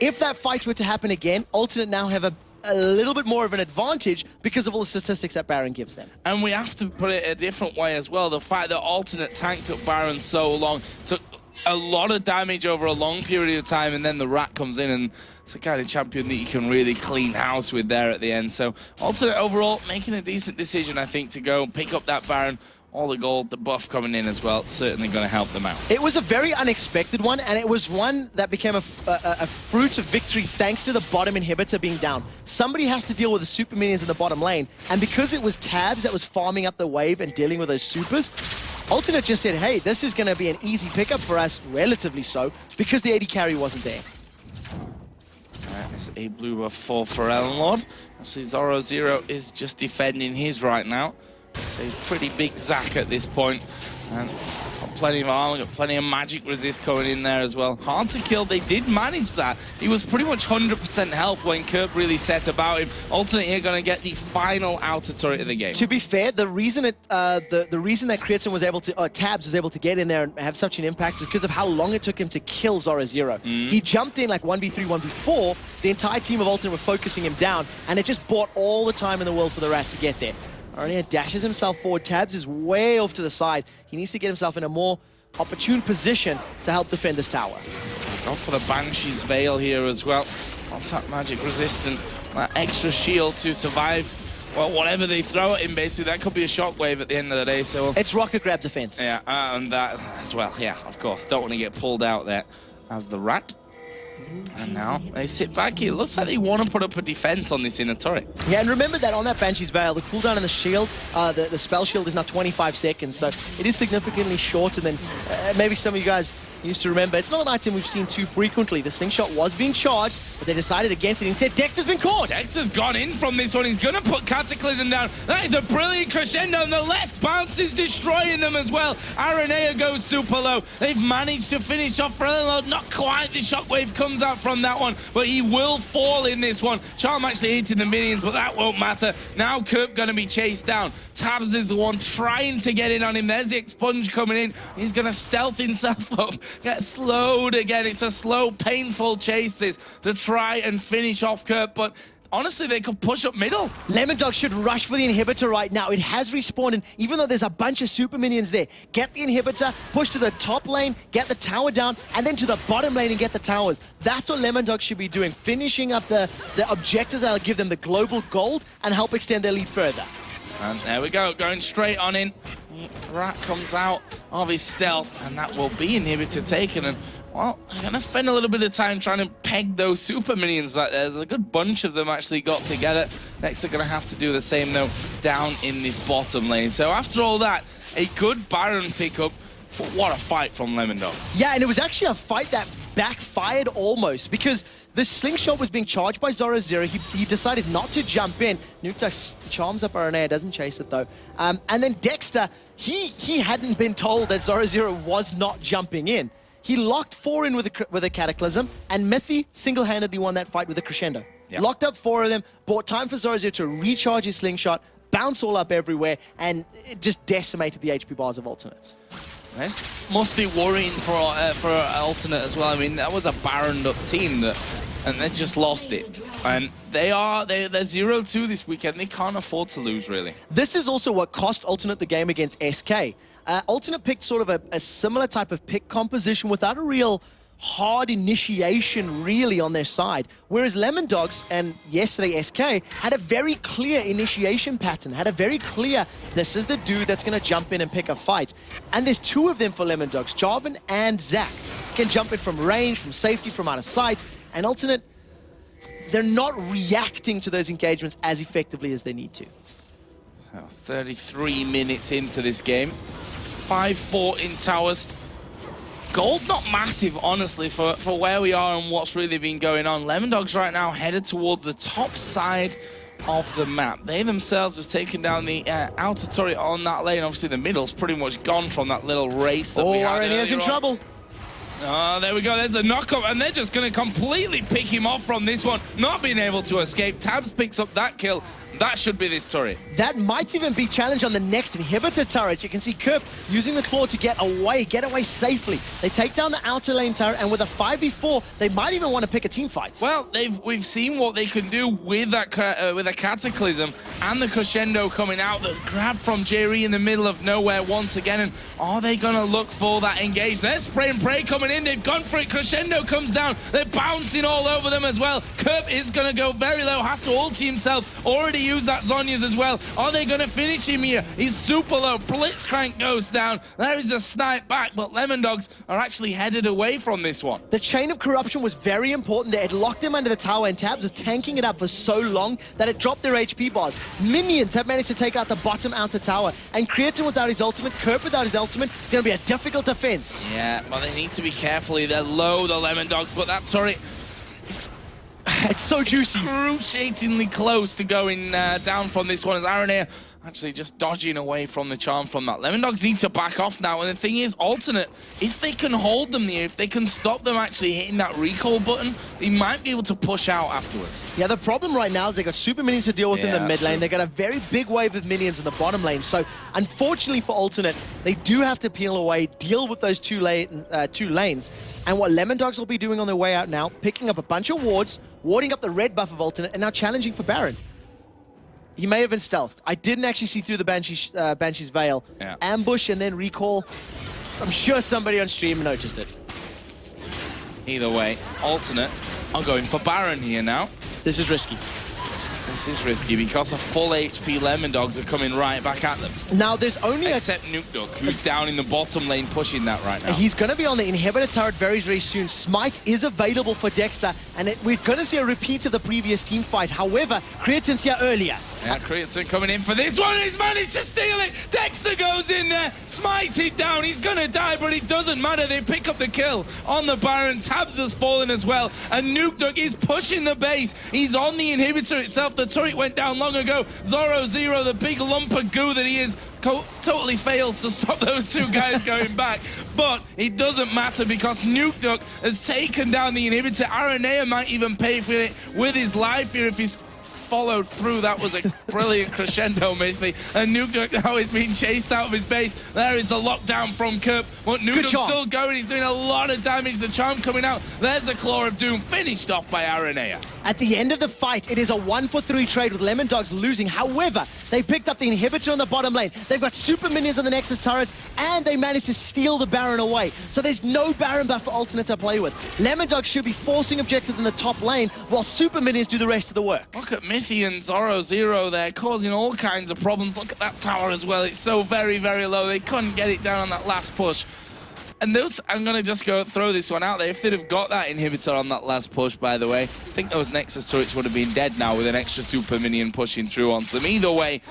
If that fight were to happen again, Alternate now have a little bit more of an advantage because of all the statistics that Baron gives them. And we have to put it a different way as well. The fact that Alternate tanked up Baron so long, took a lot of damage over a long period of time, and then the Rat comes in, and it's the kind of champion that you can really clean house with there at the end. So Alternate overall making a decent decision, I think, to go and pick up that Baron. All the gold, the buff coming in as well, certainly going to help them out. It was a very unexpected one, and it was one that became a fruit of victory thanks to the bottom inhibitor being down. Somebody has to deal with the super minions in the bottom lane, and because it was Tabs that was farming up the wave and dealing with those supers, Alternate just said, hey, this is going to be an easy pickup for us, relatively so, because the AD carry wasn't there. It's a blue buff for Lord. See, Zoro0 is just defending his right now. It's a pretty big Zac at this point, and got plenty of armor, got plenty of magic resist going in there as well. Hard to kill, they did manage that. He was pretty much 100% health when Kerp really set about him. Alternate here going to get the final outer turret of the game. To be fair, the reason the reason that Creatine was able to, Tabs was able to get in there and have such an impact is because of how long it took him to kill Zoro0. He jumped in like 1v3, 1v4. The entire team of Alternate were focusing him down, and it just bought all the time in the world for the Rat to get there. Aranea dashes himself forward. Tabs is way off to the side. He needs to get himself in a more opportune position to help defend this tower. Go for the Banshee's Veil here as well. What's that magic resistant? That extra shield to survive, well, whatever they throw at him, basically. That could be a shockwave at the end of the day, so... It's rocket grab defense. Yeah, and that as well. Yeah, of course. Don't want to get pulled out there as the Rat. And now they sit back here. It looks like they want to put up a defense on this inner turret. Yeah, and remember that on that Banshee's Veil, the cooldown on the shield, the spell shield is now 25 seconds, so it is significantly shorter than maybe some of you guys used to remember. It's not an item we've seen too frequently. The slingshot was being charged, but they decided against it. Instead, Dexter's been caught. Dexter's gone in from this one. He's going to put Cataclysm down. That is a brilliant crescendo, and the left bounce is destroying them as well. Aranea goes super low. They've managed to finish off Freljord. Not quite. The shockwave comes out from that one, but he will fall in this one. Charm actually hitting the minions, but that won't matter. Now Kerp going to be chased down. Tabs is the one trying to get in on him. There's the Expunge coming in. He's going to stealth himself up. Get slowed again. It's a slow, painful chase this to try and finish off Kerp, but honestly, they could push up middle. Lemondog should rush for the inhibitor right now. It has respawned, and even though there's a bunch of super minions there, get the inhibitor, push to the top lane, get the tower down, and then to the bottom lane and get the towers. That's what Lemondog should be doing, finishing up the objectives that'll give them the global gold and help extend their lead further. And there we go, going straight on in. Rat comes out of his stealth, and that will be inhibitor taken. And well, I'm going to spend a little bit of time trying to peg those super minions back there. There's a good bunch of them actually got together. Next, they're going to have to do the same, though, down in this bottom lane. So after all that, a good Baron pickup, but what a fight from Lemondogs. Yeah, and it was actually a fight that backfired almost, because the slingshot was being charged by Zoro0. He decided not to jump in. Nukta charms up Aranea, doesn't chase it though. And then Dexter, he hadn't been told that Zoro0 was not jumping in. He locked 4 in with a Cataclysm, and Methy single-handedly won that fight with a Crescendo. Yep. Locked up 4 of them, bought time for Zoro0 to recharge his slingshot, bounce all up everywhere, and it just decimated the HP bars of Alternates. This must be worrying for Alternate as well. I mean, that was a Baroned up team and they just lost it. And they're 0-2 this weekend. They can't afford to lose, really. This is also what cost Alternate the game against SK. Alternate picked sort of a similar type of pick composition without a real hard initiation really on their side. Whereas Lemon Dogs and yesterday SK had a very clear initiation pattern, had a very clear, this is the dude that's going to jump in and pick a fight. And there's two of them for Lemon Dogs, Jarvan and Zach. Can jump in from range, from safety, from out of sight. And Alternate, they're not reacting to those engagements as effectively as they need to. So 33 minutes into this game. 5-4 in towers. Gold not massive, honestly, for where we are and what's really been going on. Lemon Dogs right now headed towards the top side of the map. They themselves have taken down the outer turret on that lane. Obviously, the middle's pretty much gone from that little race that we had Arenia's in trouble. Oh, there we go. There's a knock-up, and they're just going to completely pick him off from this one, not being able to escape. Tabs picks up that kill. That should be this turret. That might even be challenged on the next inhibitor turret. You can see Kerp using the claw to get away safely. They take down the outer lane turret, and with a 5v4, they might even want to pick a team fight. Well, we've seen what they can do with that with a Cataclysm and the Crescendo coming out. The grab from Jerry in the middle of nowhere once again, and are they going to look for that engage? They're spray and pray coming in. They've gone for it. Crescendo comes down. They're bouncing all over them as well. Kerp is going to go very low. Has to ulti himself. Already use that Zhonya's as well. Are they going to finish him here? He's super low. Blitzcrank goes down. There is a snipe back, but Lemon Dogs are actually headed away from this one. The chain of corruption was very important. They had locked him under the tower, and Tabs was tanking it up for so long that it dropped their HP bars. Minions have managed to take out the bottom outer tower, and Creatin without his ultimate, Kerp without his ultimate, it's going to be a difficult defense. Yeah, but they need to be careful. They're low, the Lemon Dogs, but that turret... It's so juicy. Excruciatingly close to going down from this one as Aranea actually just dodging away from the charm from that. Lemon Dogs need to back off now, and the thing is, Alternate, if they can hold them there, if they can stop them actually hitting that recall button, they might be able to push out afterwards. Yeah, the problem right now is they got super minions to deal with in the mid lane. They got a very big wave of minions in the bottom lane. So, unfortunately for Alternate, they do have to peel away, deal with those two lanes. And what Lemon Dogs will be doing on their way out now, picking up a bunch of wards, warding up the red buff of Alternate, and now challenging for Baron. He may have been stealthed. I didn't actually see through the Banshee's veil. Yeah. Ambush and then recall. I'm sure somebody on stream noticed it. Either way, Alternate are going for Baron here now. This is risky. This is risky because a full HP Lemon Dogs are coming right back at them. Now, there's only except Nukeduck, who's down in the bottom lane pushing that right now. He's going to be on the inhibitor turret very, very soon. Smite is available for Dexter, and we're going to see a repeat of the previous team fight. However, Creatin's here earlier. Yeah, Creatin coming in for this one. He's managed to steal it. Dexter goes in there, smites it down. He's going to die, but it doesn't matter. They pick up the kill on the Baron. Tabs has fallen as well, and Nukeduck is pushing the base. He's on the inhibitor itself. The turret went down long ago. Zoro, the big lump of goo that he is, totally fails to stop those two guys going back. But it doesn't matter because Nukeduck has taken down the inhibitor. Aranea might even pay for it with his life here if he's followed through. That was a brilliant crescendo, basically. And Nukeduck now is being chased out of his base. There is the lockdown from Kerp. But Nukeduck's still going. He's doing a lot of damage. The charm coming out. There's the Claw of Doom, finished off by Aranea. At the end of the fight, it is a 1-for-3 trade with Lemon Dogs losing. However, they picked up the inhibitor on the bottom lane. They've got super minions on the Nexus turrets, and they managed to steal the Baron away. So there's no Baron buff for Alternate to play with. Lemon Dogs should be forcing objectives in the top lane, while super minions do the rest of the work. Look at Mithy and Zoro there, causing all kinds of problems. Look at that tower as well. It's so very, very low. They couldn't get it down on that last push. And those, I'm going to just go throw this one out there. If they'd have got that inhibitor on that last push, by the way, I think those Nexus turrets would have been dead now with an extra super minion pushing through onto them. Either way,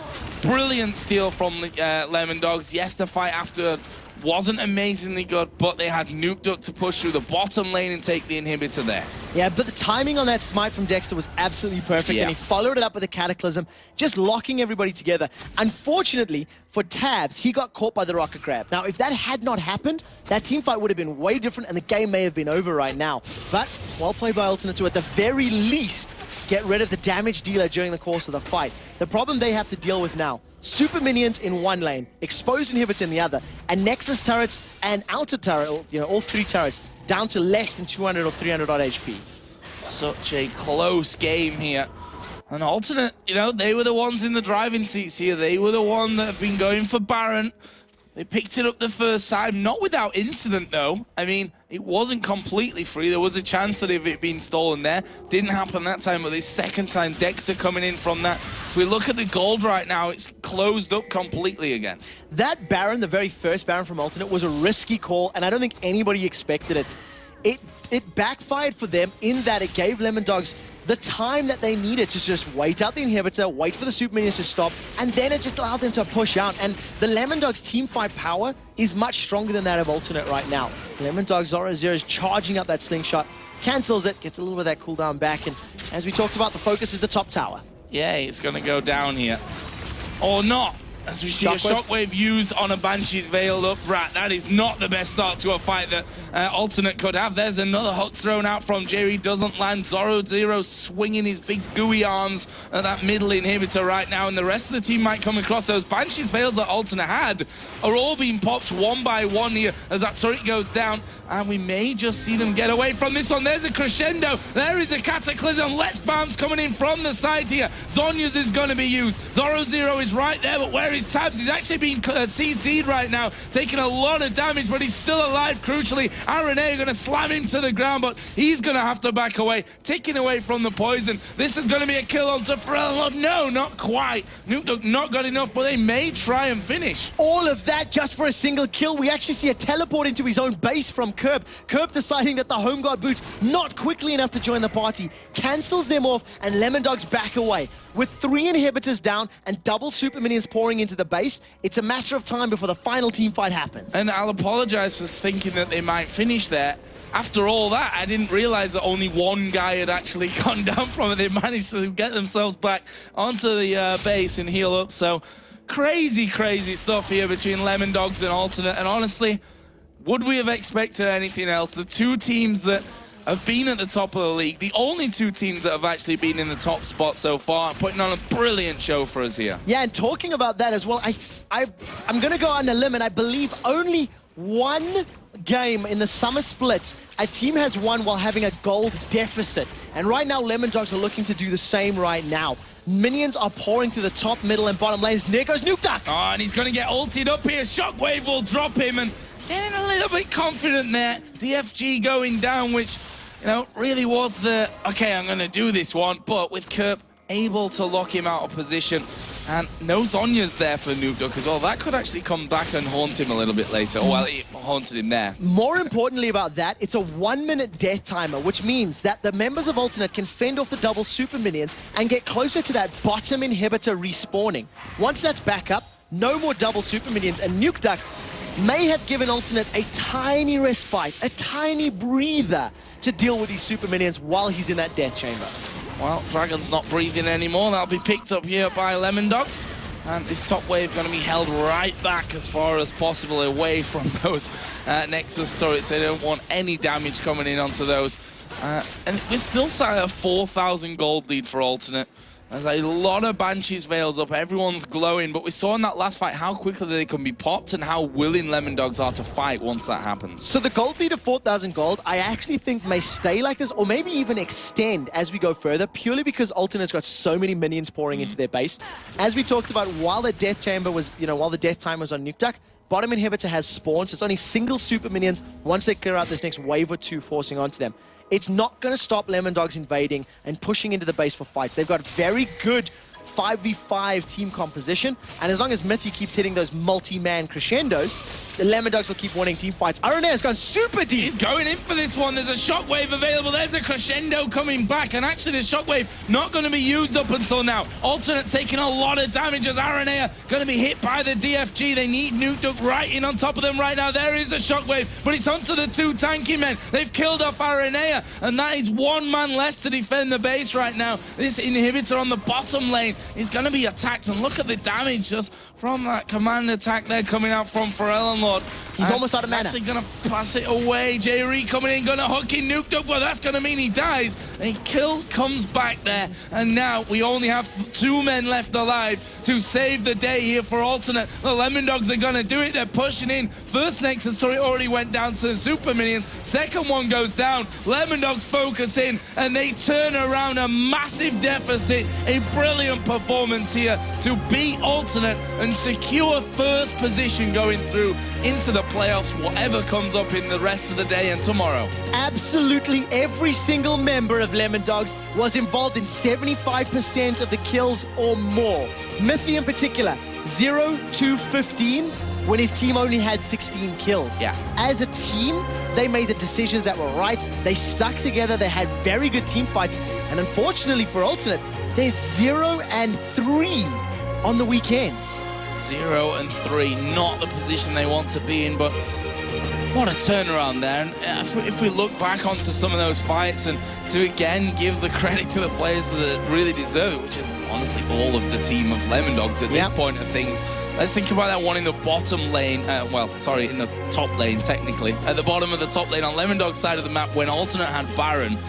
brilliant steal from the Lemon Dogs. Yes, the fight after wasn't amazingly good, but they had Nukeduck to push through the bottom lane and take the inhibitor there. Yeah, but the timing on that smite from Dexter was absolutely perfect, and he followed it up with a Cataclysm, just locking everybody together. Unfortunately, for Tabs, he got caught by the Rocket Grab. Now, if that had not happened, that team fight would have been way different, and the game may have been over right now. But, well played by Alternate to, at the very least, get rid of the damage dealer during the course of the fight. The problem they have to deal with now, super minions in one lane, exposed inhibitors in the other, and Nexus turrets and outer turret, all three turrets, down to less than 200 or 300 odd HP. Such a close game here. And Alternate, they were the ones in the driving seats here. They were the one that have been going for Baron. They picked it up the first time, not without incident though. I mean, it wasn't completely free. There was a chance that if it had been stolen there. Didn't happen that time, but this second time, Dexter coming in from that. If we look at the gold right now, it's closed up completely again. That Baron, the very first Baron from Alternate, was a risky call, and I don't think anybody expected it. It backfired for them in that it gave Lemon Dogs the time that they needed to just wait out the inhibitor, wait for the super minions to stop, and then it just allowed them to push out. And the Lemon Dogs team fight power is much stronger than that of Alternate right now. Lemon Dogs Zoro0 is charging up that slingshot, cancels it, gets a little bit of that cooldown back, and as we talked about, the focus is the top tower. Yeah, it's going to go down here. Or not. As we see a shockwave used on a Banshee's veiled up rat. That is not the best start to a fight that Alternate could have. There's another hook thrown out from Jerry. Doesn't land. Zoro0 swinging his big gooey arms at that middle inhibitor right now. And the rest of the team might come across. Those Banshee's veils that Alternate had are all being popped one by one here as that turret goes down. And we may just see them get away from this one. There's a crescendo. There is a cataclysm. Let's bounce coming in from the side here. Zhonya's is going to be used. Zoro0 is right there, but where is Tabs? He's actually being CC'd right now, taking a lot of damage, but he's still alive, crucially. Aranea are going to slam him to the ground, but he's going to have to back away, taking away from the poison. This is going to be a kill onto Pharrell. No, not quite. Nuke not got enough, but they may try and finish. All of that just for a single kill. We actually see a teleport into his own base from Curb. Curb deciding that the Home Guard boot not quickly enough to join the party, cancels them off, and Lemon Dogs back away. With 3 inhibitors down and double super minions pouring into the base, it's a matter of time before the final team fight happens. And I'll apologize for thinking that they might finish there. After all that, I didn't realize that only one guy had actually gone down from it. They managed to get themselves back onto the base and heal up. So crazy, crazy stuff here between Lemon Dogs and Alternate. And honestly, would we have expected anything else? The two teams that have been at the top of the league, the only 2 teams that have actually been in the top spot so far, putting on a brilliant show for us here. Yeah, and talking about that as well, I'm going to go on a limb, and I believe only one game in the summer split a team has won while having a gold deficit. And right now, Lemon Dogs are looking to do the same right now. Minions are pouring through the top, middle, and bottom lanes. There goes Nuke Duck. Oh, and he's going to get ulted up here. Shockwave will drop him, and getting a little bit confident there. DFG going down, which, you know, really was the, okay, I'm going to do this one, but with Kerp able to lock him out of position. And no Zhonya's there for Nuke Duck as well. That could actually come back and haunt him a little bit later. Oh, well, it haunted him there. More importantly about that, it's a 1-minute death timer, which means that the members of Alternate can fend off the double super minions and get closer to that bottom inhibitor respawning. Once that's back up, no more double super minions, and Nuke Duck may have given Alternate a tiny respite, a tiny breather to deal with these super minions while he's in that death chamber. Well, Dragon's not breathing anymore. That'll be picked up here by Lemon Dogs. And this top wave going to be held right back as far as possible away from those Nexus turrets. They don't want any damage coming in onto those. And we're still sat at a 4,000 gold lead for Alternate. There's a lot of Banshee's veils up, everyone's glowing, but we saw in that last fight how quickly they can be popped and how willing Lemon Dogs are to fight once that happens. So the gold lead of 4,000 gold, I actually think may stay like this, or maybe even extend as we go further, purely because Alternate's got so many minions pouring into their base. As we talked about, while the death chamber was, while the death time was on Nuke Duck, bottom inhibitor has spawned, so it's only single super minions once they clear out this next wave or 2 forcing onto them. It's not going to stop Lemon Dogs invading and pushing into the base for fights. They've got very good 5v5 team composition, and as long as Mythy keeps hitting those multi-man crescendos, the Lemon Dogs will keep winning team fights. Arena's gone super deep. He's going in for this one. There's a shockwave available. There's a crescendo coming back, and actually the shockwave not going to be used up until now. Alternate taking a lot of damage as Aranea going to be hit by the DFG. They need Nuke Duck right in on top of them right now. There is a shockwave, but it's onto the 2 tanky men. They've killed off Aranea, and that is 1 man less to defend the base right now. This inhibitor on the bottom lane is going to be attacked, and look at the damage just from that command attack there coming out from Pharrell. Lord. He's almost out of mana. Actually gonna pass it away. J-Ree coming in, gonna hook him, nuked up. Well, that's gonna mean he dies. A kill comes back there, and now we only have 2 men left alive to save the day here for Alternate. The Lemon Dogs are gonna do it. They're pushing in. First Nexus turret already went down to the Super Minions. Second one goes down. Lemon Dogs focus in, and they turn around a massive deficit. A brilliant performance here to beat Alternate and secure first position going through into the playoffs, whatever comes up in the rest of the day and tomorrow. Absolutely every single member of Lemon Dogs was involved in 75% of the kills or more. Mithy in particular, 0 to 15 when his team only had 16 kills. Yeah. As a team, they made the decisions that were right. They stuck together. They had very good team fights. And unfortunately for Alternate, they're 0 and 3 on the weekends. 0 and 3, not the position they want to be in, but what a turnaround there. And if we look back onto some of those fights and to again give the credit to the players that really deserve it, which is honestly all of the team of Lemon Dogs at this point of things. Let's think about that one in the bottom lane, in the top lane technically. At the bottom of the top lane on Lemon Dog's side of the map when Alternate had Baron.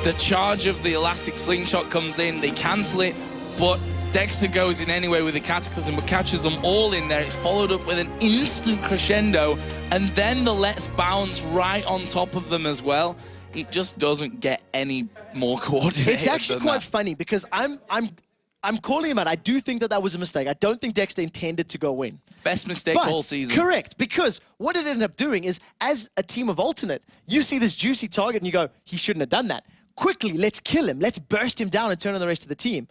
The charge of the elastic slingshot comes in, they cancel it, but Dexter goes in anyway with the Cataclysm, but catches them all in there. It's followed up with an instant crescendo, and then the Let's Bounce right on top of them as well. It just doesn't get any more coordinated. It's actually quite funny because I'm calling him out. I do think that was a mistake. I don't think Dexter intended to go in. Best mistake all season. Correct, because what it ended up doing is, as a team of Alternate, you see this juicy target and you go, he shouldn't have done that. Quickly, let's kill him. Let's burst him down and turn on the rest of the team.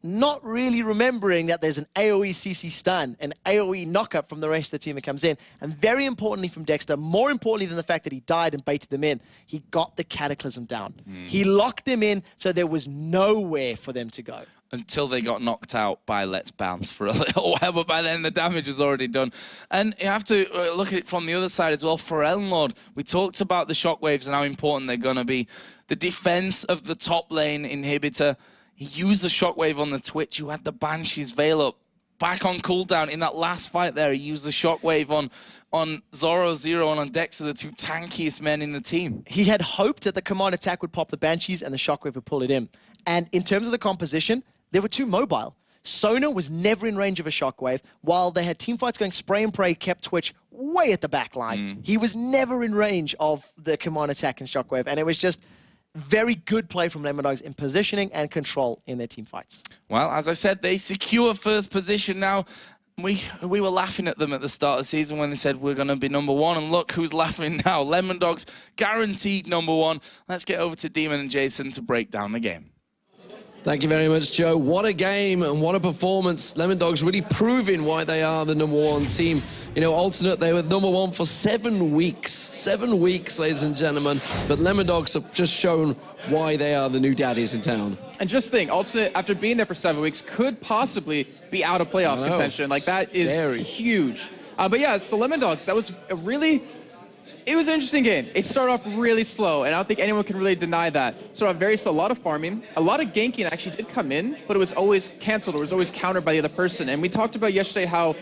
Not really remembering that there's an AoE CC stun, an AoE knockup from the rest of the team that comes in. And very importantly from Dexter, more importantly than the fact that he died and baited them in, he got the Cataclysm down. He locked them in so there was nowhere for them to go. Until they got knocked out by Let's Bounce for a little while, but by then the damage was already done. And you have to look at it from the other side as well. For Ellenlord, we talked about the shockwaves and how important they're going to be. The defense of the top lane inhibitor, he used the shockwave on the Twitch. You had the Banshee's Veil up back on cooldown in that last fight there. He used the shockwave on Zoro Zero and on Dexter, the 2 tankiest men in the team. He had hoped that the command attack would pop the Banshees and the shockwave would pull it in. And in terms of the composition, they were too mobile. Sona was never in range of a shockwave, while they had teamfights going spray and pray, kept Twitch way at the back line. He was never in range of the command attack and shockwave, and it was just very good play from Lemon Dogs in positioning and control in their team fights. Well, as I said, they secure first position now. We were laughing at them at the start of the season when they said we're going to be #1, and look who's laughing now. Lemon Dogs guaranteed #1. Let's get over to Demon and Jason to break down the game. Thank you very much, Joe. What a game and what a performance. Lemon Dogs really proving why they are the #1 team. You know, Alternate, they were #1 for 7 weeks. 7 weeks, ladies and gentlemen. But Lemon Dogs have just shown why they are the new daddies in town. And just think, Alternate, after being there for 7 weeks, could possibly be out of playoffs contention. Like, that is huge. But yeah, so Lemon Dogs, that was a really... It was an interesting game. It started off really slow, and I don't think anyone can really deny that. Started off very slow, a lot of farming. A lot of ganking actually did come in, but it was always canceled. It was always countered by the other person. And we talked about yesterday how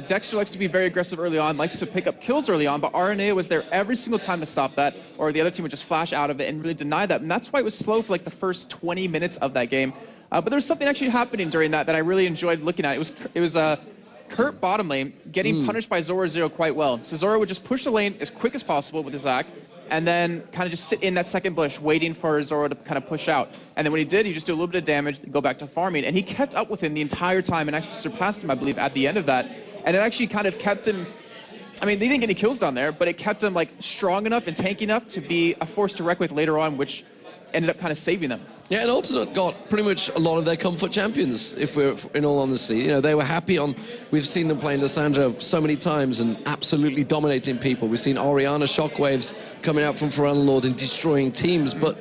Dexter likes to be very aggressive early on, likes to pick up kills early on, but RNA was there every single time to stop that, or the other team would just flash out of it and really deny that. And that's why it was slow for like the first 20 minutes of that game. But there was something actually happening during that I really enjoyed looking at. It was Kurt bottom lane getting punished by Zoro Zero quite well. So Zoro would just push the lane as quick as possible with his Zac, and then kind of just sit in that second bush waiting for Zoro to kind of push out. And then when he did, he just do a little bit of damage, go back to farming. And he kept up with him the entire time and actually surpassed him, I believe, at the end of that. And it actually kind of kept him, I mean, they didn't get any kills down there, but it kept him like strong enough and tanky enough to be a force to reckon with later on, which ended up kind of saving them. Yeah, and Alternate got pretty much a lot of their comfort champions, if we're in all honesty. You know, they were happy on, we've seen them playing Lissandra so many times and absolutely dominating people. We've seen Oriana shockwaves coming out from Forellenlord Lord and destroying teams, but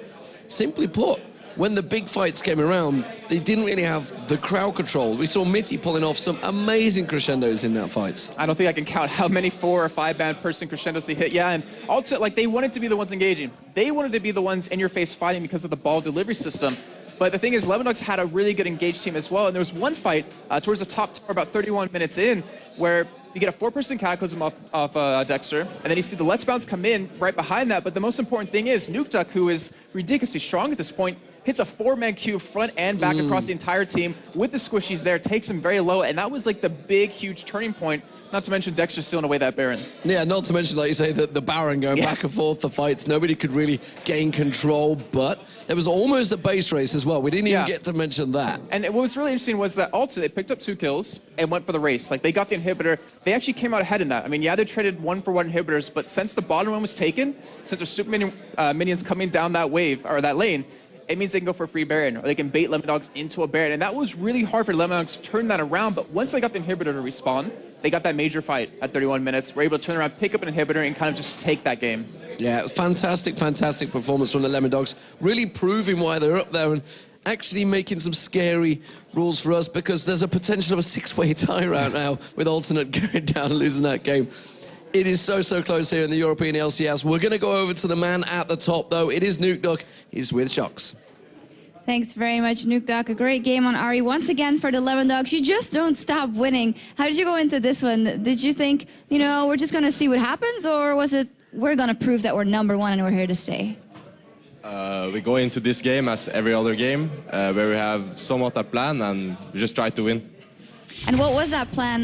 simply put, when the big fights came around, they didn't really have the crowd control. We saw Mithy pulling off some amazing crescendos in that fight. I don't think I can count how many 4 or 5 man person crescendos they hit. Yeah, and also, like, they wanted to be the ones engaging. They wanted to be the ones in your face fighting because of the ball delivery system. But the thing is, Lemon Dogs had a really good engaged team as well. And there was one fight towards the top tower about 31 minutes in where You get a 4-person Cataclysm off Dexter, and then you see the Let's Bounce come in right behind that. But the most important thing is Nukeduck, who is ridiculously strong at this point, hits a 4-man Q front and back across the entire team with the squishies there, takes him very low, and that was like the big, huge turning point. Not to mention Dexter stealing away that Baron. Yeah, not to mention, like you say, the Baron going back and forth, the fights. Nobody could really gain control, but there was almost a base race as well. We didn't even get to mention that. And what was really interesting was that also they picked up 2 kills and went for the race. Like, they got the inhibitor. They actually came out ahead in that. I mean, yeah, they traded 1-for-1 inhibitors, but since the bottom one was taken, since there's super minions coming down that wave, or that lane, it means they can go for a free Baron, or they can bait Lemondogs into a Baron. And that was really hard for Lemondogs to turn that around, but once they got the inhibitor to respawn, they got that major fight at 31 minutes. Were able to turn around, pick up an inhibitor, and kind of just take that game. Yeah, fantastic, fantastic performance from the Lemondogs. Really proving why they're up there and actually making some scary rules for us, because there's a potential of a 6-way tie right now with Alternate going down and losing that game. It is so, so close here in the European LCS. We're going to go over to the man at the top, though. It is Nukeduck. He's with Shocks. Thanks very much, Nukeduck. A great game on Ari. Once again for the Lemondogs, you just don't stop winning. How did you go into this one? Did you think, you know, we're just going to see what happens, or was it we're going to prove that we're #1 and we're here to stay? We go into this game as every other game, where we have somewhat a plan and we just try to win. And what was that plan?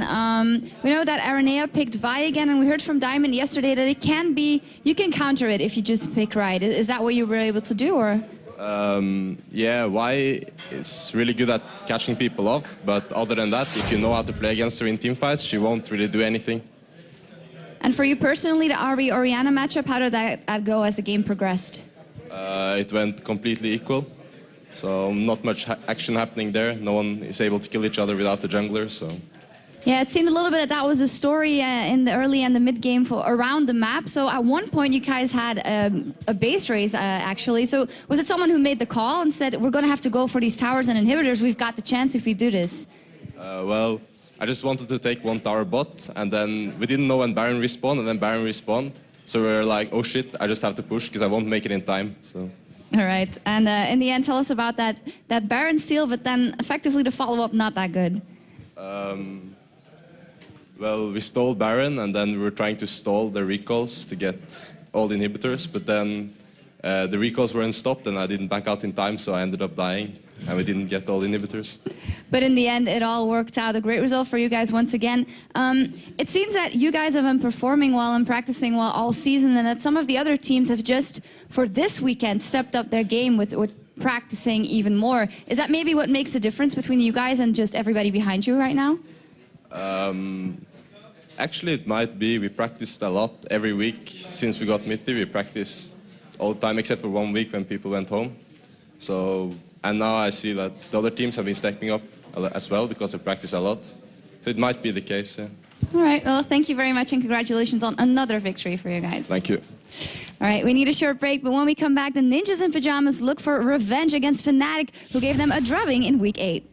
We know that Aranea picked Vi again, and we heard from Diamond yesterday that it can be, you can counter it if you just pick right. Is that what you were able to do, or? Yeah, Vi is really good at catching people off, but other than that, if you know how to play against her in team fights, she won't really do anything. And for you personally, the Ari-Orianna matchup, how did that go as the game progressed? It went completely equal. So not much action happening there. No one is able to kill each other without the jungler, so... Yeah, it seemed a little bit that was the story in the early and the mid game around the map. So at one point you guys had a base race, actually. So was it someone who made the call and said, we're going to have to go for these towers and inhibitors, we've got the chance if we do this? Well, I just wanted to take 1 tower bot, and then we didn't know when Baron respawned, and then Baron respawned. So we were like, oh shit, I just have to push because I won't make it in time, so... All right, and in the end, tell us about that Baron steal, but then effectively the follow-up not that good. Well, we stole Baron, and then we were trying to stall the recalls to get all the inhibitors, but then the recalls weren't stopped, and I didn't back out in time, so I ended up dying, and we didn't get all the inhibitors. But in the end, it all worked out. A great result for you guys once again. It seems that you guys have been performing well and practicing well all season, and that some of the other teams have just, for this weekend, stepped up their game with practicing even more. Is that maybe what makes the difference between you guys and just everybody behind you right now? Actually, it might be. We practiced a lot every week since we got Mithy. We practiced all the time except for 1 week when people went home. So, and now I see that the other teams have been stepping up as well because they practice a lot. So it might be the case, yeah. All right, well, thank you very much and congratulations on another victory for you guys. Thank you. All right, we need a short break, but when we come back, the Ninjas in Pajamas look for revenge against Fnatic, who gave them a drubbing in Week 8.